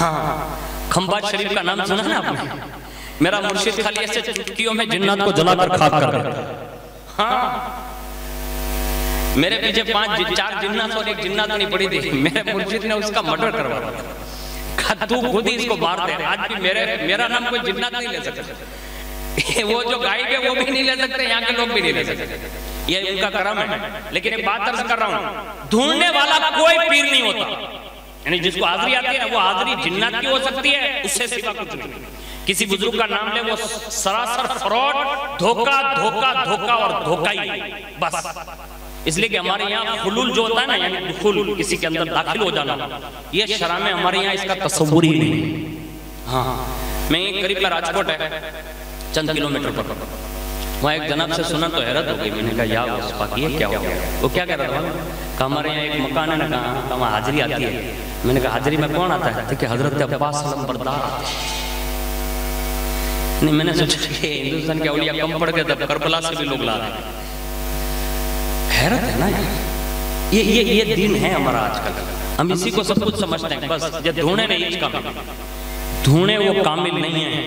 ہاں کھمبات شریف کا نام سنا ہے نا آپ نے؟ میرا مرشد خالی ایسے چٹکیوں میں جنات کو جلا کر خاک کر دیتا ہے۔ ہاں میرے پیچھے 4 جنات اور ایک جنات نہیں پڑی تھی، میرے مرشد نے اس کا مرڈر کروا دیا، تو خود ہی اس کو مار دے۔ آج بھی میرا نام کوئی جنات نہیں لے سکتا، وہ جو غائب ہے وہ بھی نہیں لے سکتے، یہاں کے لوگ بھی نہیں لے سکتے، یہ ان کا کرم ہے۔ لیکن ایک بات عرض کر رہا ہوں، ڈھونڈنے والا کوئی پیر نہیں ہوتا، یعنی جس کو حاضری آتی ہے نا وہ حاضری جنات کی ہو سکتی ہے، اس سے سوا کچھ نہیں۔ کسی بزرگ کا نام لے وہ سراسر فراڈ، دھوکہ دھوکہ دھوکہ اور دھوکہ ہی بس۔ اس لئے کہ ہمارے یہاں خلول جو ہوتا ہے نا، یعنی دخول کسی کے اندر داخل ہو جانا، یہ شرع میں ہمارے یہاں اس کا تصور ہی نہیں۔ ہاں میں قریب میں راجکوٹ ہے، چند کلومیٹر پر، وہاں ایک جناب سے سنا تو حیرت ہو گئی، میں نے کہا یا اس پاکی یہ کیا ہو گیا؟ وہ کیا کہہ رہا تھا؟ کہ ہمارے یہاں ایک مکان ہے نا، کہاں وہاں حاضری آتی ہے۔ میں نے کہا حاضری میں کون آتا ہے؟ کہ حضرت عباس علم بردار آتے ہیں۔ نہیں میں نے سوچا کہ ہندوستان کے اولیاء کم پڑ گئے تب کربلا سے بھی لوگ لا رہے ہیں۔ حیرت ہے نا، یہ دین ہے ہمارا آج کل، ہم اسی کو سب کچھ سمجھتے ہیں، بس یہ ڈھونڈے نہیں اس کامل، ڈھونڈے وہ کامل نہیں ہیں،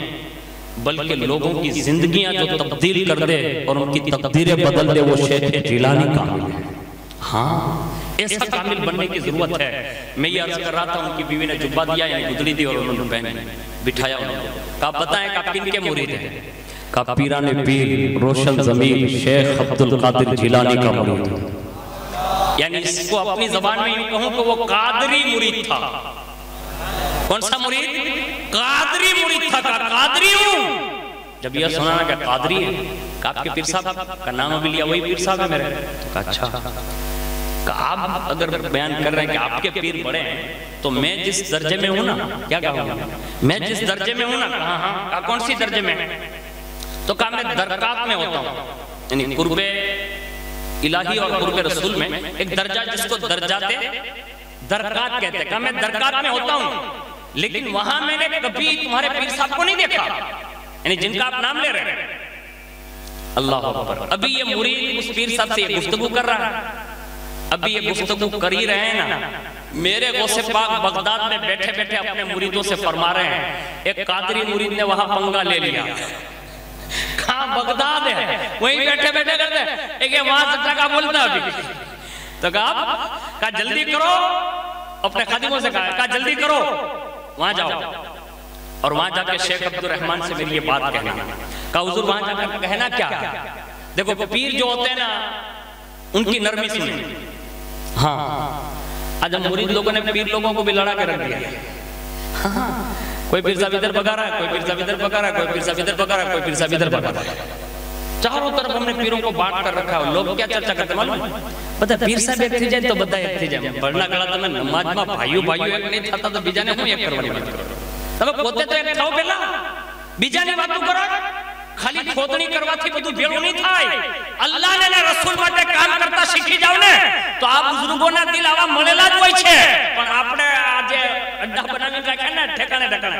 بلکہ لوگوں کی زندگیاں جو تبدیل کر دے اور ان کی تقدیریں بدل دے، وہ شیخ جیلانی کامل ہے۔ ہاں ایسا کامل بننے کی ضرورت ہے۔ میں یہ عرض کر رہا تھا، ان کی بیوی نے جبہ دیا، یعنی گدڑی دی، اور انہوں نے بہن بٹھایا انہوں نے کہا بتائیں کہ کن کے مرید ہیں؟ کہا پیران پیر روشن ضمیر شیخ عبد القادر جیلانی کا مرید ہے۔ یعنی اس کو اپنی زبان میں یوں کہوں کہ وہ قادری مرید تھا۔ کون سا مرید؟ قادری مرید تھا، کہا قادری ہوں۔ جب یہ سنا کہ قادری ہے، کہا آپ کے پیر صاحب کا نام بھی لیا، وہی پیر صاحب ہے میرے؟ کہا اچھا، کہا آپ اگر بیان کر رہے ہیں کہ آپ کے پیر بڑے ہیں تو میں جس درجے میں ہوں نا، کیا کہوں گا؟ میں جس درجے میں ہوں نا، کہا ہاں، کہا کون سی درجے میں؟ تو کہا میں درکات میں ہوتا ہوں، یعنی قرب الہی اور قرب رسول میں ایک درجہ جس کو درجات درکات کہتے ہیں، کہا میں درکات میں ہوتا ہوں، لیکن وہاں میں نے کبھی تمہارے پیر صاحب کو نہیں دیکھا، یعنی جن کا آپ نام لے رہے ہیں۔ اللہ اکبر۔ ابھی یہ مرید اس پیر صاحب سے یہ گفتگو کر رہا ہے، ابھی یہ گفتگو کر ہی رہے ہیں نا، میرے غوث پاک بغداد میں بیٹھے بیٹھے اپنے مریدوں سے فرما رہے ہیں، ایک قادری مرید نے وہاں پنگا لے لیا، کہاں بغداد ہے، وہیں بیٹھے بیٹھے کرتے ہیں، ایک وہاں سچا کا بولتا ابھی، تو کہا جلدی کرو، اپنے خادموں سے کہا جلدی کرو، وہاں جاؤ، اور وہاں جا کے شیخ عبد الرحمن سے میری یہ بات کہنا، کہا حضور وہاں جا کر کہنا کیا؟ دیکھو پیر جو ہوتے ہیں نا ان کی نرمی سنیں۔ ہاں آج ہم مرید لوگوں نے پیر لوگوں کو بھی لڑا کے رکھ دیا، کوئی پیر صاحب ادھر بگا رہا ہے، کوئی پیر صاحب ادھر بگا رہا ہے، کوئی پیر صاحب ادھر بگا رہا ہے، کوئی پیر صاحب ادھر بگا رہا ہے۔ چاروں طرف ہم نے پیروں کو بانٹ کر رکھا ہے. لوگ کیا چرچا کرتے معلوم ہے؟ بتا پیر صاحب ایک تھے جائے تو بدا ایک تھے جائے. پڑھنا کڑا تھا میں نماز میں بھائیو ایک نہیں تھا تو بیجانے ہوں ایک کروانی بات کرو. تب پوتے تو ایک تھاو پہلا بیجانے باتوں کرو. خالی کھودنی کروا تھی بدو بیڑو نہیں تھا. اللہ نے رسول માટે કામ કરતા શીખી જાવ ને તો આ બુઝુર્ગોના દિલ આવા મળેલા જ હોય છે. પણ આપણે આજે અડ્ડા બનાવી રાખ્યા ને ઠેકાણે ઠેકાણે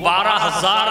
12,000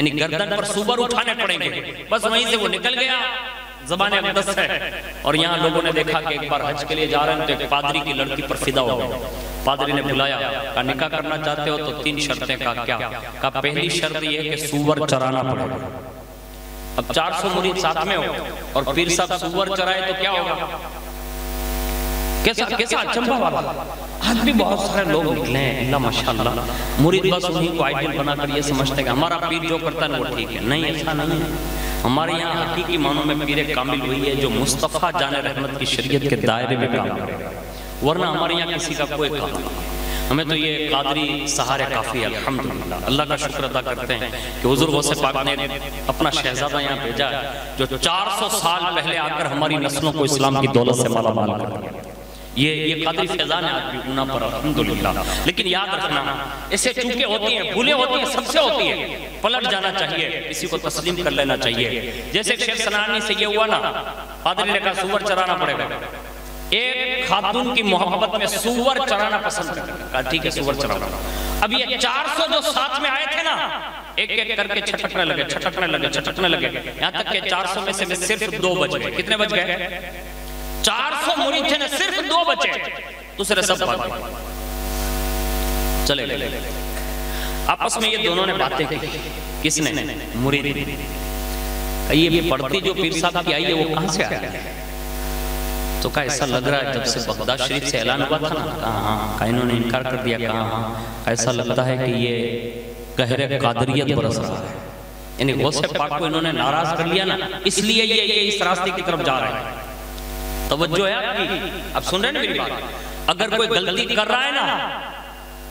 یعنی گردن پر سور اٹھانے پڑیں گے. بس وہیں سے وہ نکل گیا. زبان اقدس ہے. اور یہاں لوگوں نے دیکھا کہ ایک بار حج کے لیے جا رہے ہیں تو ایک پادری کی لڑکی پر فدا ہو گئے. پادری نے بلایا, کہا نکاح کرنا چاہتے ہو تو 3 شرطیں. کہا کیا؟ کہا پہلی شرط یہ کہ سور چرانا پڑے گا. اب 400 مرید ساتھ میں ہو اور پیر صاحب سور چرائے تو کیا ہوگا؟ کیسا اچھمبا والا. آج بھی بہت سارے لوگ نکلے ہیں اللہ ماشاءاللہ, مرید بس انہیں کو آئیڈیل بنا کر یہ سمجھتے ہیں کہ ہمارا پیر جو کرتا ہے وہ ٹھیک ہے. نہیں, ایسا نہیں ہے. ہمارے یہاں حقیقی معنوں میں پیر کامل وہی ہے جو مصطفیٰ جان رحمت کی شریعت کے دائرے میں کام کرے گا, ورنہ ہمارے یہاں کسی کا کوئی کام نہیں. ہمیں تو یہ قادری سہارے کافی ہے. الحمدللہ اللہ کا شکر ادا کرتے ہیں کہ حضور غوث پاک نے اپنا شہزادہ یہاں بھیجا جو 400 سال پہلے آ کر ہماری نسلوں کو اسلام کی دولت سے مالا مال کر دیا. یہ قادری فیضان ہے آج بھی گناہ پر الحمدللہ. لیکن یاد رکھنا, ایسے چونکہ ہوتی ہیں, بھولیں ہوتی ہیں, سب سے ہوتی ہے. پلٹ جانا چاہیے, کسی کو تسلیم کر لینا چاہیے. جیسے شیخ سنانی سے یہ ہوا نا, پادری نے کہا سور چرانا پڑے گا. ایک خاتون کی محبت میں سور چرانا پسند کرتا, کہا ٹھیک ہے سور چرانا. اب یہ 400 جو ساتھ میں آئے تھے نا, ایک ایک کر کے چھٹکنے لگے, یہاں تک کہ 400 میں سے صرف 2 بچ گئے. کتنے بچ گئے؟ 400 مرید تھے نا, صرف 2 بچے, دوسرے سب بھاگ گئے, چلے گئے. آپس میں یہ دونوں نے باتیں کی. کس نے؟ مرید. یہ پڑھتی جو پیر صاحب کی آئی ہے وہ کہاں سے آئی ہے؟ تو کہا ایسا لگ رہا ہے جب سے بغداد شریف سے اعلان ہوا تھا نا. کہا ہاں. کہا انہوں نے انکار کر دیا. کہا ہاں. ایسا لگتا ہے کہ یہ قہر قادریت برس رہا ہے. یعنی غوث پاک کو انہوں نے ناراض کر لیا نا, اس لیے یہ اس راستے کی طرف جا رہے ہیں. توجہ ہے آپ کی؟ اب سن رہے ہیں میری بات؟ اگر کوئی غلطی کر رہا ہے نا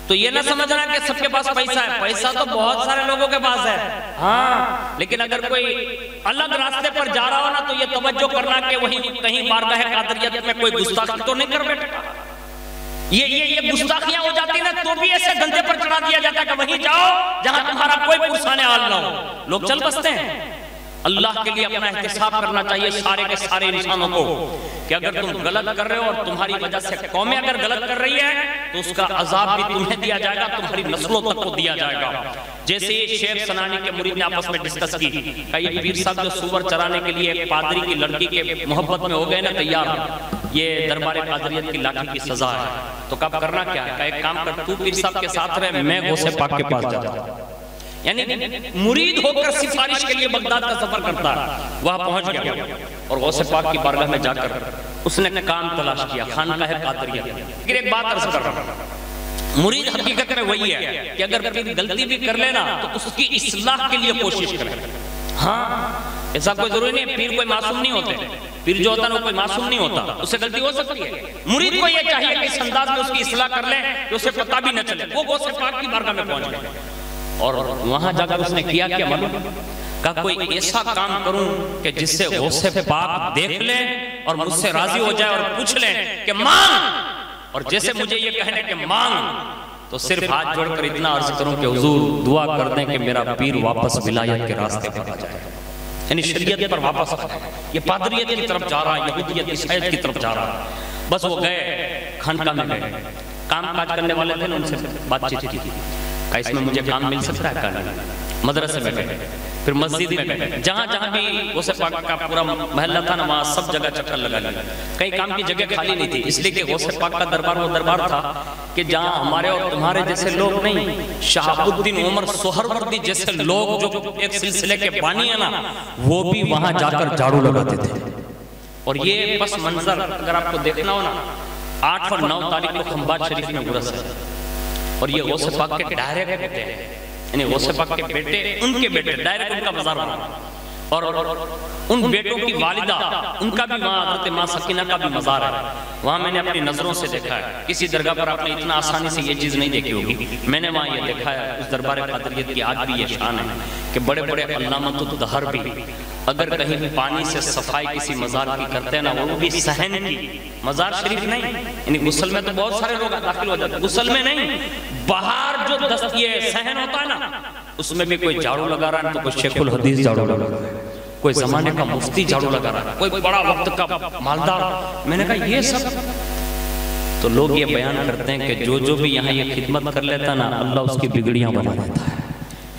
تو یہ نہ سمجھنا کہ سب کے پاس پیسہ ہے. پیسہ تو بہت سارے لوگوں کے پاس ہے ہاں, لیکن اگر کوئی الگ راستے پر جا رہا ہو نا تو یہ توجہ کرنا کہ وہیں کہیں بارگاہ قادریت میں کوئی گستاخی تو نہیں کر بیٹھا. یہ گستاخیاں ہو جاتی نا تو بھی ایسے گندے پر چڑھا دیا جاتا ہے کہ وہیں جاؤ جہاں تمہارا کوئی پرسانے حال نہ ہو. لوگ چل بستے ہیں. اللہ کے لیے اپنا احتساب کرنا چاہیے سارے کے سارے انسانوں کو کہ اگر تم غلط کر رہے ہو اور تمہاری وجہ سے قومیں اگر غلط کر رہی ہے تو اس کا عذاب بھی تمہیں دیا جائے گا, تمہاری نسلوں تک کو دیا جائے گا. جیسے یہ شیخ سنانی کے مرید نے آپس میں ڈسکس کی کہ یہ پیر صاحب جو سور چرانے کے لیے ایک پادری کی لڑکی کے محبت میں ہو گئے نا تیار, یہ دربار قادریت کی لاٹھی کی سزا ہے. تو کب کرنا کیا ہے؟ کہ ایک کام کر, تو پیر صاحب کے ساتھ رہے, میں غوث پاک کے پاس جاتا ہوں. یعنی مرید ہو کر سفارش کے لیے بغداد کا سفر کرتا ہے. وہاں پہنچ گیا اور غوث پاک کی بارگاہ میں جا کر اس نے کام تلاش کیا, خانقاہ قادریہ. پھر ایک بات عرض کر رہا ہوں, مرید حقیقت میں وہی ہے کہ اگر پھر غلطی بھی کر لینا تو اس کی اصلاح کے لیے کوشش کرے. ہاں, ایسا کوئی ضروری نہیں ہے, پیر کوئی معصوم نہیں ہوتے. پیر جو ہوتا ہے وہ کوئی معصوم نہیں ہوتا, اس سے غلطی ہو سکتی ہے. مرید کو یہ چاہیے کہ اس انداز میں اس کی اصلاح کر لیں کہ اسے پتہ بھی نہ چلے. وہ غوث پاک کی بارگاہ میں پہنچ گئے اور وہاں جا کر اس نے کیا کیا معلوم؟ کہا کوئی ایسا کام کروں کہ جس سے غوث پاک دیکھ لیں اور مجھ سے راضی ہو جائے اور پوچھ لیں کہ مانگ, اور جیسے مجھے یہ کہنے کہ مانگ تو صرف ہاتھ جوڑ کر اتنا عرض کروں کہ حضور دعا کر دیں کہ میرا پیر واپس ولایت کے راستے پر آ جائے, یعنی شریعت پر واپس آ جائے. یہ پادریت کی طرف جا رہا ہے, یہودیت عیسائیت کی طرف جا رہا ہے. بس وہ گئے خانقاہ میں, گئے کام کاج کرنے والے تھے ان سے بات چیت کی. کہ اس میں مجھے کام مل سکتا ہے؟ کہ مدرسے میں گئے, پھر مسجد میں گئے, جہاں جہاں بھی غوث پاک کا پورا محلہ تھا نا وہاں سب جگہ چکر لگا لیا. کئی کام کی جگہ خالی نہیں تھی, اس لیے کہ غوث پاک کا دربار وہ دربار تھا کہ جہاں ہمارے اور تمہارے جیسے لوگ نہیں, شہاب الدین عمر سہروردی جیسے لوگ جو ایک سلسلے کے بانی ہیں نا وہ بھی وہاں جا کر جھاڑو لگاتے تھے. اور یہ پس منظر اگر آپ کو دیکھنا ہو نا 8 اور 9 تاریخ کو خنبات شریف میں گرس ہے, اور یہ غوث پاک کے ڈائریکٹ بیٹے ہیں, یعنی غوث پاک کے بیٹے ان کے بیٹے ڈائریکٹ ان کا مزار بنا, اور ان بیٹوں کی والدہ ان کا بھی وہاں حضرت ماں سکینہ کا بھی مزار ہے. وہاں میں نے اپنی نظروں سے دیکھا ہے, کسی درگاہ پر آپ نے اتنا آسانی سے یہ چیز نہیں دیکھی ہوگی. میں نے وہاں یہ دیکھا ہے, اس دربار قادریت کی آج بھی یہ شان ہے کہ بڑے بڑے علامت الدہر بھی اگر کہیں پانی سے صفائی کسی مزار کی کرتے ہیں نا, وہ بھی صحن کی, مزار شریف نہیں, یعنی غسل میں تو بہت سارے لوگ داخل ہو جاتے ہیں, غسل میں نہیں, باہر جو یہ صحن ہوتا ہے نا اس میں بھی کوئی جھاڑو لگا رہا ہے, تو کوئی شیخ الحدیث جھاڑو لگا رہا ہے, کوئی زمانے کا مفتی جھاڑو لگا رہا ہے, کوئی بڑا وقت کا مالدار. میں نے کہا یہ سب تو لوگ یہ بیان کرتے ہیں کہ جو بھی یہاں یہ خدمت کر لیتا نا اللہ اس کی بگڑیاں بنا دیتا ہے.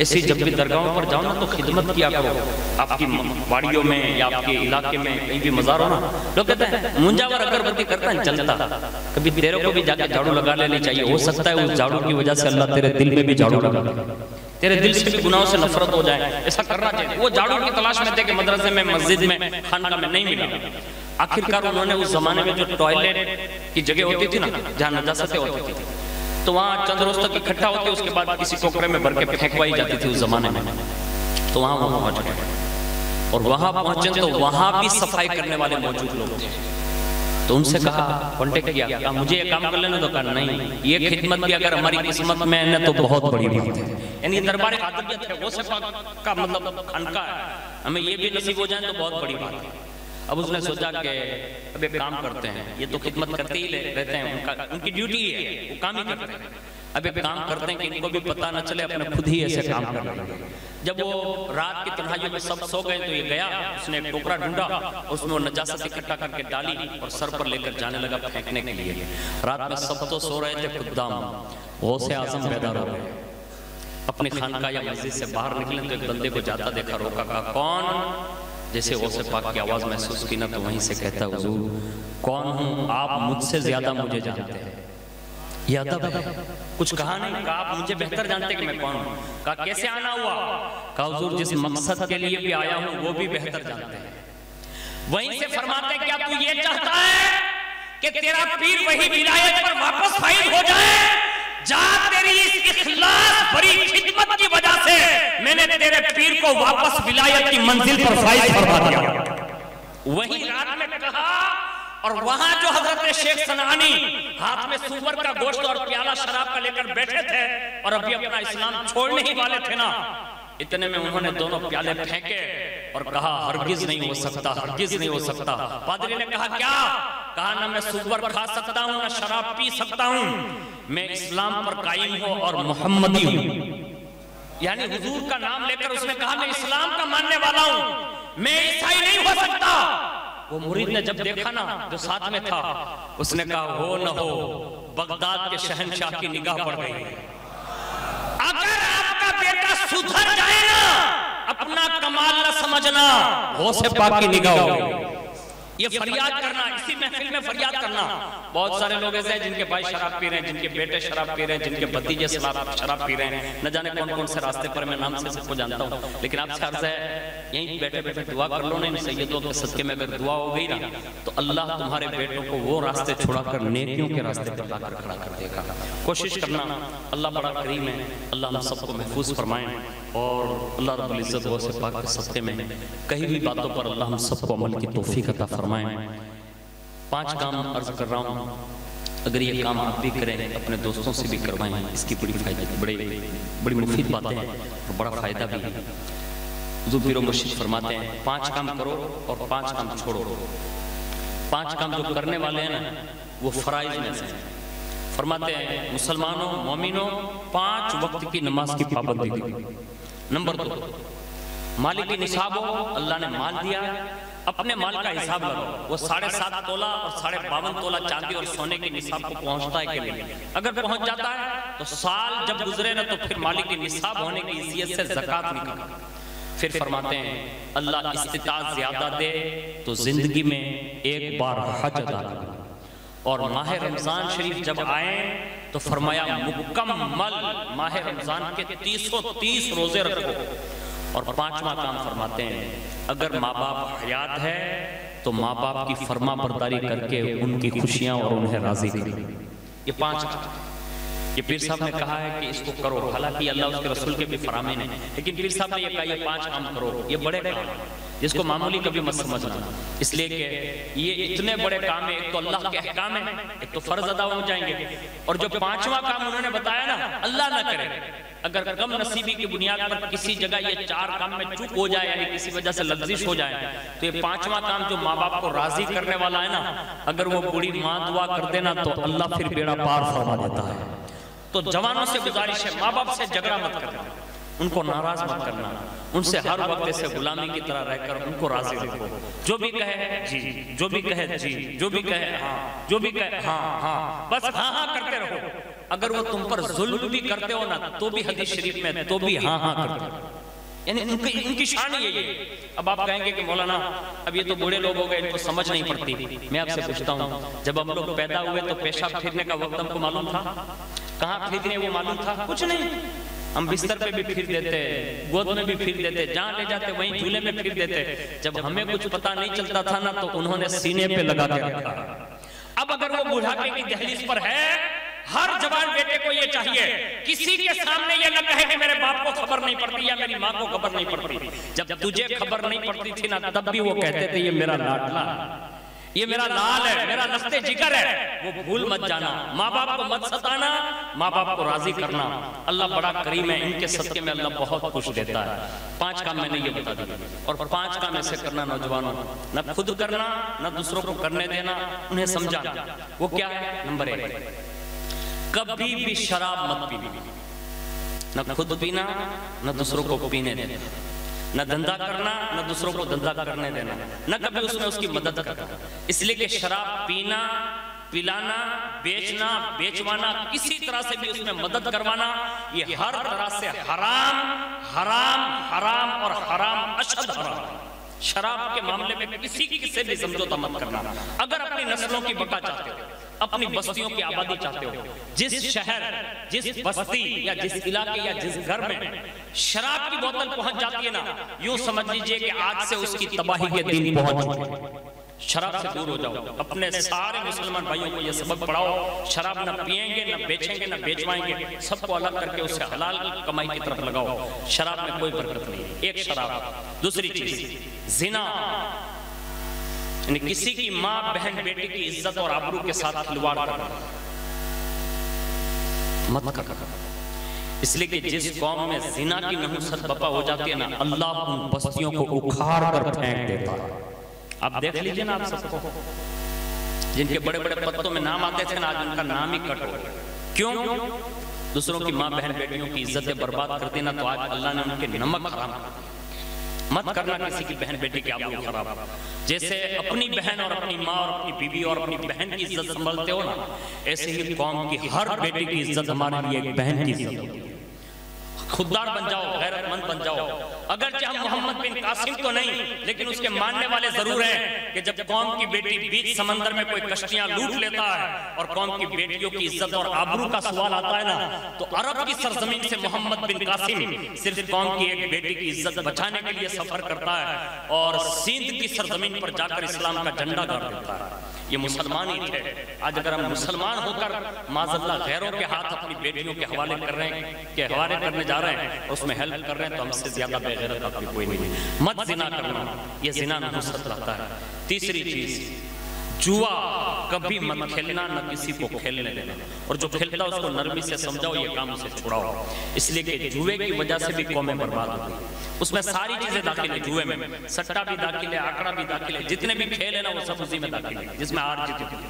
ایسی جب بھی درگاہوں پر جاؤ نا تو خدمت کیا کرو، آپ کی باڑیوں میں یا آپ کے علاقے میں کہیں بھی مزار ہو نا، لوگ کہتے ہیں منجاور اگربتی کرتا ہے چلتا، کبھی تیرے کو بھی جا کے جھاڑو لگا لینی چاہیے، ہو سکتا ہے اس جھاڑو کی وجہ سے اللہ تیرے دل میں بھی جھاڑو لگا دے، تیرے دل سے بھی گناہوں سے نفرت ہو جائے، ایسا کرنا چاہیے۔ وہ جھاڑو کی تلاش میں تھے کہ مدرسے میں، مسجد میں، خانقاہ میں نہیں ملا، آخرکار انہوں نے اس زمانے میں جو ٹوائلٹ کی جگہ ہوتی تھی نا جہاں نجاستیں ہوتی تھی تو وہاں چند روز تک اکٹھا ہوتے، اس کے بعد کسی ٹوکرے میں بھر کے پھینکوائی جاتی تھی اس زمانے میں، تو وہاں وہ پہنچ گئے، اور وہاں پہنچے تو وہاں بھی صفائی کرنے والے موجود لوگ تھے، تو ان سے کہا، کانٹیکٹ کیا، کہا مجھے یہ کام کر لینا، تو کہا نہیں، یہ خدمت بھی اگر ہماری قسمت میں ہے تو بہت بڑی بات ہے، یعنی دربار قادریت ہے، وہ سے پاک کا مطلب خانقاہ ہے، ہمیں یہ بھی نصیب ہو جائیں تو بہت بڑی بات ہے۔ اب اس نے سوچا کہ اب ایک کام کرتے ہیں، یہ تو خدمت کرتے ہی رہتے ہیں، ان کی ڈیوٹی ہے، وہ کام ہی کرتے ہیں، اب ایک کام کرتے ہیں کہ ان کو بھی پتہ نہ چلے، اپنے خود ہی ایسے کام کر رہے ہیں۔ جب وہ رات کی تنہائیوں میں سب سو گئے تو یہ گیا، اس نے ایک ٹوکرا ڈھونڈا، اس میں وہ نجاست اکٹھا کر کے ڈالی اور سر پر لے کر جانے لگا پھینکنے کے لیے۔ رات میں سب تو سو رہے تھے، خدام غوث اعظم بیدار ہو گئے، اپنی خانقاہ یا مسجد سے باہر نکلے تو ایک بندے کو جاتا دیکھا، روکا، کہا کون؟ جیسے غوث پاک کی آواز محسوس کی نا تو وہیں سے کہتا ہے حضور کون ہوں آپ؟ مجھ سے زیادہ مجھے جانتے ہیں، یہ ادب ہے، کچھ کہا نہیں، کہا آپ مجھے بہتر جانتے کہ میں کون ہوں، کہا کیسے آنا ہوا؟ کہا حضور جس مقصد کے لیے بھی آیا ہوں وہ بھی بہتر جانتے ہیں۔ وہیں سے فرماتے ہیں کیا تو یہ چاہتا ہے کہ تیرا پیر وہی ولایت پر واپس فائز ہو جائے؟ جا تیری اس اخلاص بری خدمت کی وجہ سے میں نے تیرے پیر کو واپس ولایت کی منزل پر فائز فرما دیا۔ وہی رات میں کہا، اور وہاں جو حضرت شیخ صنعانی ہاتھ میں سور کا گوشت اور پیالہ شراب کا لے کر بیٹھے تھے اور ابھی اپنا اسلام چھوڑنے ہی والے تھے نا، اتنے میں انہوں نے دونوں پیالے پھینکے اور کہا ہرگز نہیں ہو سکتا، ہرگز نہیں ہو سکتا۔ پادری نے کہا کیا؟ کہا نہ میں سور کھا سکتا ہوں، نہ شراب پی سکتا ہوں، میں اسلام پر قائم ہوں اور محمدی ہوں۔ یعنی حضور کا نام لے کر اس نے کہا میں اسلام کا ماننے والا ہوں، میں عیسائی نہیں ہو سکتا۔ وہ مرید نے جب دیکھا نا جو ساتھ میں تھا، اس نے کہا ہو نہ ہو بغداد کے شہنشاہ کی نگاہ پڑ گئی، اگر آپ کا بیٹا سدھر جائے نا اپنا کمال نہ سمجھنا، غوث پاک کی نگاہ ہو گئی۔ یہ فریاد کرنا، اسی محفل میں فریاد کرنا، بہت سارے لوگ ایسے ہیں جن کے بھائی شراب پی رہے ہیں، جن کے بیٹے شراب پی رہے ہیں، جن کے بھتیجے شراب پی رہے ہیں، نہ جانے کون کون سے راستے پر، میں نام سے سب کو جانتا ہوں، لیکن آپ سے عرض ہے یہیں بیٹھے بیٹھے دعا کر لو نا، ان سیدوں کے صدقے میں اگر دعا ہو گئی نا تو اللہ تمہارے بیٹوں کو وہ راستے چھوڑا کر نیکیوں کے راستے پر لا کر کھڑا کر دے گا۔ کوشش کرنا، اللہ بڑا کریم ہے، اللہ ہم سب کو محفوظ فرمائیں، اور اللہ رب العزت غوث پاک کے صدقے میں کئی بھی باتوں پر اللہ ہم سب کو عمل کی توفیق عطا فرمائیں۔ 5 کام عرض کر رہا ہوں، اگر یہ کام آپ بھی کریں، اپنے دوستوں سے بھی کروائیں، اس کی بڑی مفید باتیں ہیں اور بڑا فائدہ بھی ہے۔ حضور پیر و مرشد فرماتے ہیں 5 کام کرو اور 5 کام چھوڑو۔ 5 کام جو کرنے والے ہیں نا وہ فرائض میں سے ہیں۔ فرماتے ہیں مسلمانوں، مومنوں، 5 وقت کی نماز کی پابندی دی۔ نمبر 2، مالی کی نصاب ہو، اللہ نے مال دیا، اپنے مال کا حساب لگاؤ، وہ 7.5 تولہ اور 52 تولہ چاندی اور سونے کی نصاب کو پہنچتا ہے کہ نہیں؟ اگر پہنچ جاتا ہے تو سال جب گزرے نا تو پھر مالی کی نصاب ہونے کی حیثیت سے زکوٰۃ نکالو۔ پھر فرماتے ہیں اللہ استطاعت زیادہ دے تو زندگی میں ایک بار حج ادا کرو، اور ماہ رمضان شریف جب آئے تو فرمایا مکمل ماہ رمضان کے 330 روزے رکھو۔ اور 5واں کام فرماتے ہیں اگر ماں باپ حیات ہے تو ماں باپ کی فرما برداری کر کے ان کی خوشیاں اور انہیں راضی کرو۔ یہ 5 کام، یہ پیر صاحب نے کہا ہے کہ اس کو کرو، حالانکہ اللہ اس کے رسول کے بھی فرامین ہیں، لیکن پیر صاحب نے یہ کہا یہ 5 کام کرو، یہ بڑے کام ہیں جس کو معمولی کبھی مت سمجھنا، اس لیے کہ یہ اتنے بڑے کام ہیں، ایک تو اللہ کے احکام ہیں، ایک تو فرض ادا ہو جائیں گے، اور جو 5واں کام انہوں نے بتایا نا اللہ نہ کرے اگر کم نصیبی کی بنیاد پر کسی جگہ یہ 4 کام میں چوک ہو جائے، یعنی کسی وجہ سے لغزش ہو جائے، تو یہ 5واں کام جو ماں باپ کو راضی کرنے والا ہے نا، اگر وہ بوڑھی ماں دعا کر دینا تو اللہ پھر بیڑا پار فرما دیتا ہے۔ تو جوانوں سے گزارش ہے ماں باپ سے جھگڑا مت کرنا، ان کو ناراض مت کرنا، ان سے ہر وقت سے غلامی کی طرح رہ کر ان کو راضی رکھو، جو بھی کہے جی، جو بھی کہے جی، جو بھی کہے ہاں، جو بھی کہے ہاں ہاں، بس ہاں ہاں کرتے رہو، اگر وہ تم پر ظلم بھی کرتے ہو نا تو بھی حدیث شریف میں تو بھی ہاں ہاں کرتے ہو. یعنی ان کی شان یہ ہے. اب آپ کہیں گے کہ مولانا اب یہ تو بوڑھے لوگ ہو گئے, ان کو سمجھ نہیں پڑتی. میں آپ سے پوچھتا ہوں, جب ہم لوگ پیدا ہوئے تو پیشاب پھرنے کا وقت ہم کو معلوم تھا؟ کہاں پھرنے وہ معلوم تھا؟ کچھ نہیں. ہم بستر پہ بھی پھر دیتے, گود میں بھی پھر دیتے, جہاں لے جاتے وہیں جھولے میں پھر دیتے. جب ہمیں کچھ پتا نہیں چلتا تھا نا تو انہوں نے سینے پہ لگا کے رکھا. اب اگر وہ بڑھاپے کی دہلیز پر ہے, ہر جوان بیٹے کو یہ چاہیے کسی کے سامنے یہ نہ کہے کہ میرے باپ کو خبر نہیں پڑتی یا میری ماں کو خبر نہیں پڑتی. جب تجھے خبر نہیں پڑتی تھی نا تب بھی وہ کہتے تھے یہ میرا لاڈلا ہے, یہ میرا لال ہے, میرا لشتے جگر ہے. وہ بھول مت جانا, ماں باپ کو مت ستانا, ماں باپ کو راضی کرنا. اللہ بڑا کریم ہے, ان کے صدقے میں اللہ بہت خوش دیتا ہے. 5 کام میں نے یہ بتا دیا, اور 5 کام ایسے کرنا نوجوانوں, نہ خود کرنا نہ دوسروں کو کرنے دینا, انہیں سمجھانا. وہ کیا ہے؟ نمبر 1, کبھی بھی شراب مت پینا, نہ خود پینا نہ دوسروں کو پینے دینا, نہ دھندا کرنا نہ دوسروں کو دھندا کرنے دینا, نہ کبھی اس میں اس کی مدد کرنا. اس لیے کہ شراب پینا, پلانا, بیچنا, بیچوانا, کسی طرح سے بھی اس میں مدد کروانا, یہ ہر طرح سے حرام حرام حرام اور حرام اشد حرام. شراب کے معاملے میں کسی سے بھی سمجھوتا مت کرنا. اگر اپنی نسلوں کی بقا چاہتے ہو, اپنی بستیوں کی آبادی چاہتے ہو, جس شہر, جس بستی یا جس علاقے یا جس گھر میں شراب کی بوتل پہنچ جاتی ہے نا, یوں سمجھ لیجئے کہ آج سے اس کی تباہی کے دن پہنچ چکے. شراب سے دور ہو جاؤ. اپنے سارے مسلمان بھائیوں کو یہ سبق پڑھاؤ, شراب نہ پیئیں گے, نہ بیچیں گے, نہ بیچوائیں گے, سب کو الگ کر کے اسے حلال کمائی کی طرف لگاؤ. شراب میں کوئی برکت نہیں. ایک شراب. دوسری چیز زنا, یعنی کسی کی ماں بہن بیٹی کی عزت اور آبرو کے ساتھ کھلواڑ کرنا مت کرنا. اس لیے کہ جس قوم میں زنا کی نحوست بپا ہو جاتی ہے نا, اللہ ان بستیوں کو اکھاڑ کر پھینک دیتا ہے. آپ دیکھ لیجئے نا, آپ سب کو جن کے بڑے بڑے پتوں میں نام آتے تھے نا, آج ان کا نام ہی کٹ ہو. کیوں؟ دوسروں کی ماں بہن بیٹیوں کی عزتیں برباد کرتے نا, تو آج اللہ نے ان کے نمک حرام کر دیا. مت کرنا کسی کی بہن بیٹی کی آبرو خراب. جیسے اپنی بہن اور اپنی ماں اور اپنی بیوی اور اپنی بہن کی عزت سنبھالتے ہو نا, ایسے ہی قوم کی ہر بیٹی کی عزت ہمارے لیے ایک بہن کی عزت ہوتی ہے. خوددار بن جاؤ, غیرت مند بن جاؤ. اگرچہ ہم محمد بن قاسم تو نہیں, لیکن اس کے ماننے والے ضرور ہیں کہ جب قوم کی بیٹی بیچ سمندر میں کوئی کشتیاں لوٹ لیتا ہے اور قوم کی بیٹیوں کی عزت اور آبرو کا سوال آتا ہے نا, تو عرب کی سرزمین سے محمد بن قاسم صرف قوم کی ایک بیٹی کی عزت بچانے کے لیے سفر کرتا ہے, اور سندھ کی سرزمین پر جا کر اسلام کا جھنڈا گاڑ دیتا ہے. یہ مسلمان ہی تھے. آج اگر ہم مسلمان ہو کر معاذ اللہ غیروں کے ہاتھ اپنی بیٹیوں کے حوالے کر رہے ہیں, کہ حوالے کرنے جا رہے ہیں, اس میں ہیلپ کر رہے ہیں, تو ہم سے زیادہ بے غیرت آپ کوئی نہیں. مت زنا کرنا, یہ زنا نحوست لاتا ہے. تیسری چیز, جوا کبھی مت کھیلنا, نہ کسی کو کھیلنے دینا, اور جو کھیلتا اس کو نرمی سے سمجھاؤ, یہ کام اسے چھوڑاؤ. اس لیے کہ جوے کی وجہ سے بھی قومیں برباد ہوتی ہیں. اس میں ساری چیزیں داخل ہیں. جوے میں سٹا بھی داخل ہے, آکڑا بھی داخل ہے, جتنے بھی کھیل ہیں نا وہ سب اسی میں داخل ہے, جس میں ہار جیت ہوتی ہے.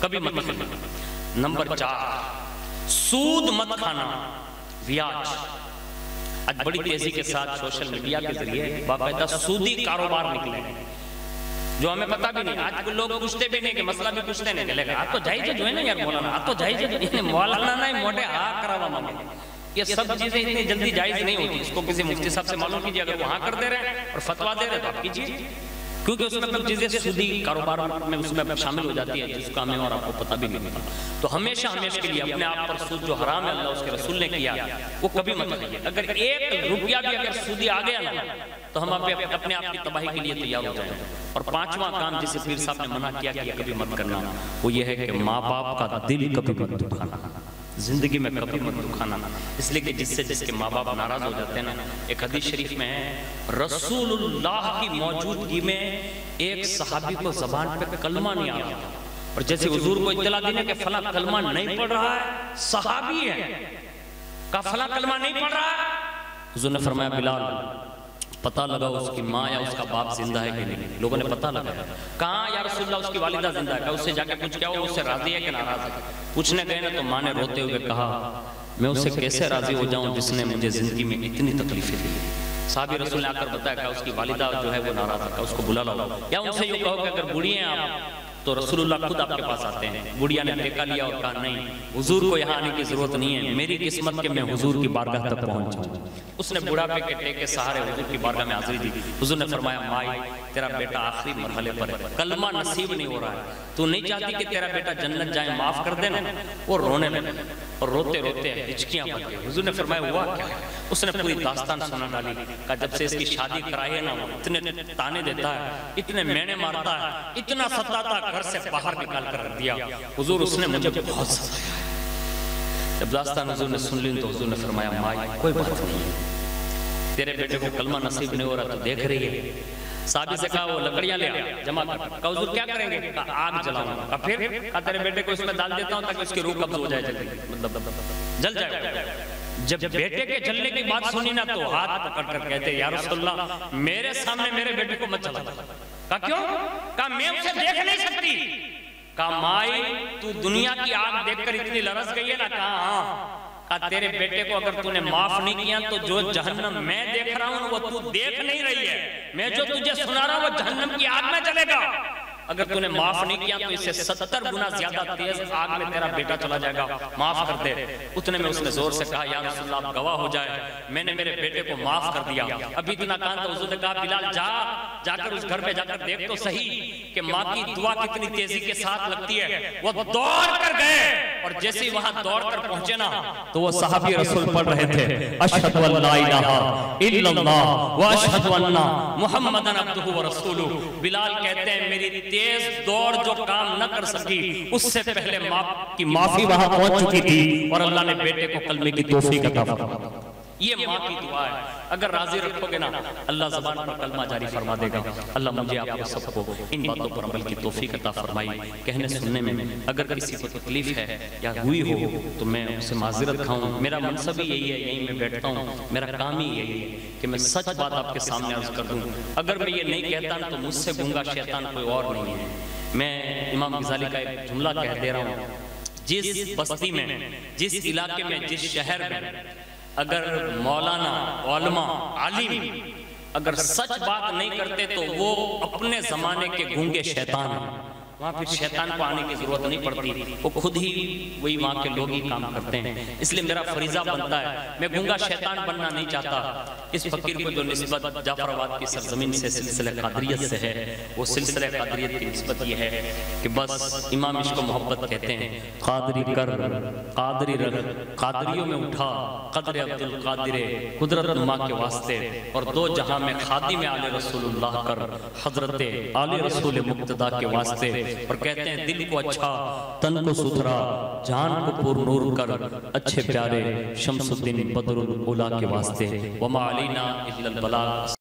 کبھی مت کھیلنا. نمبر 4, سود مت کھانا, بیاج. آج بڑی تیزی کے ساتھ سوشل میڈیا کے ذریعے باقاعدہ سودی کاروبار نکلے ہیں, جو ہمیں پتا بھی نہیں. آج کو لوگ پوچھتے بھی نہیں, کہ مسئلہ بھی پوچھتے نہیں, کہ آپ تو جائیے جو ہے نا یار مولانا, آپ تو جائیے مولانا نہیں, موٹے ہاں کراوا مانگے. یہ سب چیزیں اتنی جلدی جائز نہیں ہوتی. اس کو کسی مفتی صاحب سے معلوم کیجیے, اگر وہاں کر دے رہے ہیں اور فتویٰ دے رہے ہیں تو آپ کیجیے, کیونکہ اس میں کچھ چیزیں سودی کاروبار میں اس میں شامل ہو جاتی ہے, جس کا ہمیں اور آپ کو پتہ بھی نہیں ہوتا. تو ہمیشہ کے لیے اپنے آپ پر سود جو حرام ہے, اللہ اس کے رسول نے کیا, وہ کبھی مت کیجیے. اگر 1 روپیہ بھی اگر سودی آ گیا نا, تو ہم اپنے آپ کی تباہی کے لیے تیار ہو جائیں. اور 5واں کام جسے پیر صاحب نے منع کیا کہ کبھی مت کرنا, وہ یہ ہے کہ ماں باپ کا دل کبھی مت دکھانا, زندگی میں کبھی مت دکھانا. اس لیے کہ جس کے ماں باپ ناراض ہو جاتے ہیں نا, ایک حدیث شریف میں ہے, رسول اللہ کی موجودگی میں ایک صحابی کو زبان پہ کلمہ نہیں آیا, اور جیسے حضور کو اطلاع دینے کہ فلاں کلمہ نہیں پڑھ رہا ہے, صحابی ہے, کہا فلاں کلمہ نہیں پڑھ رہا ہے. حضور نے فرمایا بلال پتہ لگا اس کی ماں یا اس کا باپ زندہ ہے کہ نہیں. لوگوں نے پتہ لگا, کہاں یا رسول اللہ اس کی والدہ زندہ ہے, کہا اس سے جا کے پوچھ کیا ہو, اس سے راضی ہے کہ ناراض ہے. پوچھنے گئے نا تو ماں نے روتے ہوئے کہا میں اس سے کیسے راضی ہو جاؤں جس نے مجھے زندگی میں اتنی تکلیفیں دی. صحابی رسول نے آ کر بتایا کہ اس کی والدہ جو ہے وہ ناراض ہے, اس کو بلا لاؤ, یا ان سے یوں کہو کہ اگر بوڑھی ہیں آپ تو رسول اللہ خود آپ کے پاس آتے ہیں. بڑھیا نے ٹیکا لیا اور کہا نہیں حضور کو یہاں آنے کی ضرورت نہیں ہے, میری قسمت کہ میں حضور کی بارگاہ تک پہنچ جاؤں. اس نے بڑھاپے کے ٹیکے سہارے حضور کی بارگاہ میں حاضری دی. حضور نے فرمایا مائی تیرا بیٹا آخری مرحلے پر ہے, کلمہ نصیب نہیں ہو رہا ہے, تو نہیں چاہتی کہ تیرا بیٹا جنت جائے, معاف کر دینا. وہ رونے لگے اور روتے روتے ہچکیاں بن گئی. حضور نے فرمایا ہوا کیا ہے؟ اس نے پوری داستان سنا ڈالی. کہا جب سے اس کی شادی کرائی ہے نا, اتنے تانے دیتا ہے, اتنے مینے مارتا ہے, اتنا ستاتا, گھر سے باہر نکال کر رکھ دیا. حضور اس نے مجھے بہت ستایا ہے. جب داستان حضور نے سن لی تو حضور نے فرمایا مائی کوئی بات نہیں, تیرے بیٹے کو کلمہ نصیب نہیں ہو رہا تو دیکھ رہی ہے. صحابی سے کہا وہ لکڑیاں لے جمع کر. کہا حضور کیا کریں گے؟ کہا آگ جلاؤں گا. کہا پھر؟ کہا تیرے بیٹے کو اس میں ڈال دیتا ہوں تاکہ اس کی روح قبض ہو جائے, جلدی مطلب جل جائے. جب بیٹے کے جلنے کی بات سنی نا تو ہاتھ پکڑ کر کہتے یا رسول اللہ میرے سامنے میرے بیٹے کو مت جلا. کہا کیوں؟ کہا میں اسے دیکھ نہیں سکتی. کہا مائی تو دنیا کی آگ دیکھ کر اتنی لرز گئی ہے نا؟ کہا ہاں. کہا تیرے بیٹے کو اگر تو نے معاف نہیں کیا تو جو جہنم میں دیکھ رہا ہوں وہ تو دیکھ نہیں رہی ہے, میں جو تجھے سنا رہا ہوں وہ جہنم کی آگ میں چلے گا. اگر تو نے معاف نہیں کیا تو اس سے 70 گنا زیادہ تیز آگ میں تیرا بیٹا چلا جائے گا, معاف کر دے. اتنے میں اس نے زور سے کہا یا رسول اللہ آپ گواہ ہو جائے, میں نے میرے بیٹے کو معاف کر دیا. ابھی اتنا کہا تو حضور نے کہا بلال جا کر اس گھر پہ جا کر دیکھ تو صحیح کہ ماں کی دعا کتنی تیزی کے ساتھ لگتی ہے. وہ دوڑ کر گئے اور جیسے ہی وہاں دوڑ کر پہنچے نا تو وہ صحابی رسول پڑھ رہے تھے اشہد ان لا الہ الا اللہ واشہد ان محمدن عبدہ ورسولہ. بلال کہتے ہیں میری تیز دوڑ جو کام نہ کر سکی اس سے پہلے ماں کی معافی وہاں پہنچ چکی تھی اور اللہ نے بیٹے کو کلمے کی توفیق عطا فرمائی. یہ ماں کی دعا ہے. اگر راضی رکھو گے نا اللہ زبان پر کلمہ جاری فرما دے گا. اللہ مجھے آپ کو سب کو ان باتوں پر عمل کی توفیق عطا فرمائی. کہنے سننے میں اگر کسی کو تکلیف ہے یا ہوئی ہو تو میں اسے معذرت کھاؤں. میرا منصب ہی یہی ہے, یہیں میں بیٹھتا ہوں, میرا کام ہی یہی ہے کہ میں سچ بات آپ کے سامنے عرض کر دوں. اگر میں یہ نہیں کہتا تو مجھ سے گنگا شیطان کوئی اور نہیں ہے. میں امام غزالی کا ایک جملہ کہہ دے رہا ہوں, جس بستی میں, جس علاقے میں, جس شہر میں اگر مولانا, علماء, عالم اگر سچ بات نہیں کرتے تو وہ اپنے زمانے کے گونگے شیطان ہیں. وہاں پھر شیطان کو آنے کی ضرورت نہیں پڑتی, وہ خود ہی وہی وہاں کے لوگ ہی کام کرتے ہیں. اس لیے میرا فریضہ بنتا ہے, میں گونگا شیطان بننا نہیں چاہتا. اس فقیر کو جو نسبت جعفر آباد کی سرزمین سے سلسلہ قادریت سے ہے, وہ سلسلہ قادریت کی نسبت یہ ہے کہ بس امام عشق و محبت کہتے ہیں قادری کر قادری رکھ, قادریوں میں اٹھا قدر عبد القادر, قدرت نما کے واسطے, اور دو جہاں میں خادم آل رسول اللہ کر حضرت آل رسول مقتدیٰ کے واسطے. اور کہتے ہیں دل کو اچھا, تن کو ستھرا, جان کو پر نور کر, اچھے پیارے شمس الدین بدر الاولیاء کے واسطے. وما علینا الا البلاغ.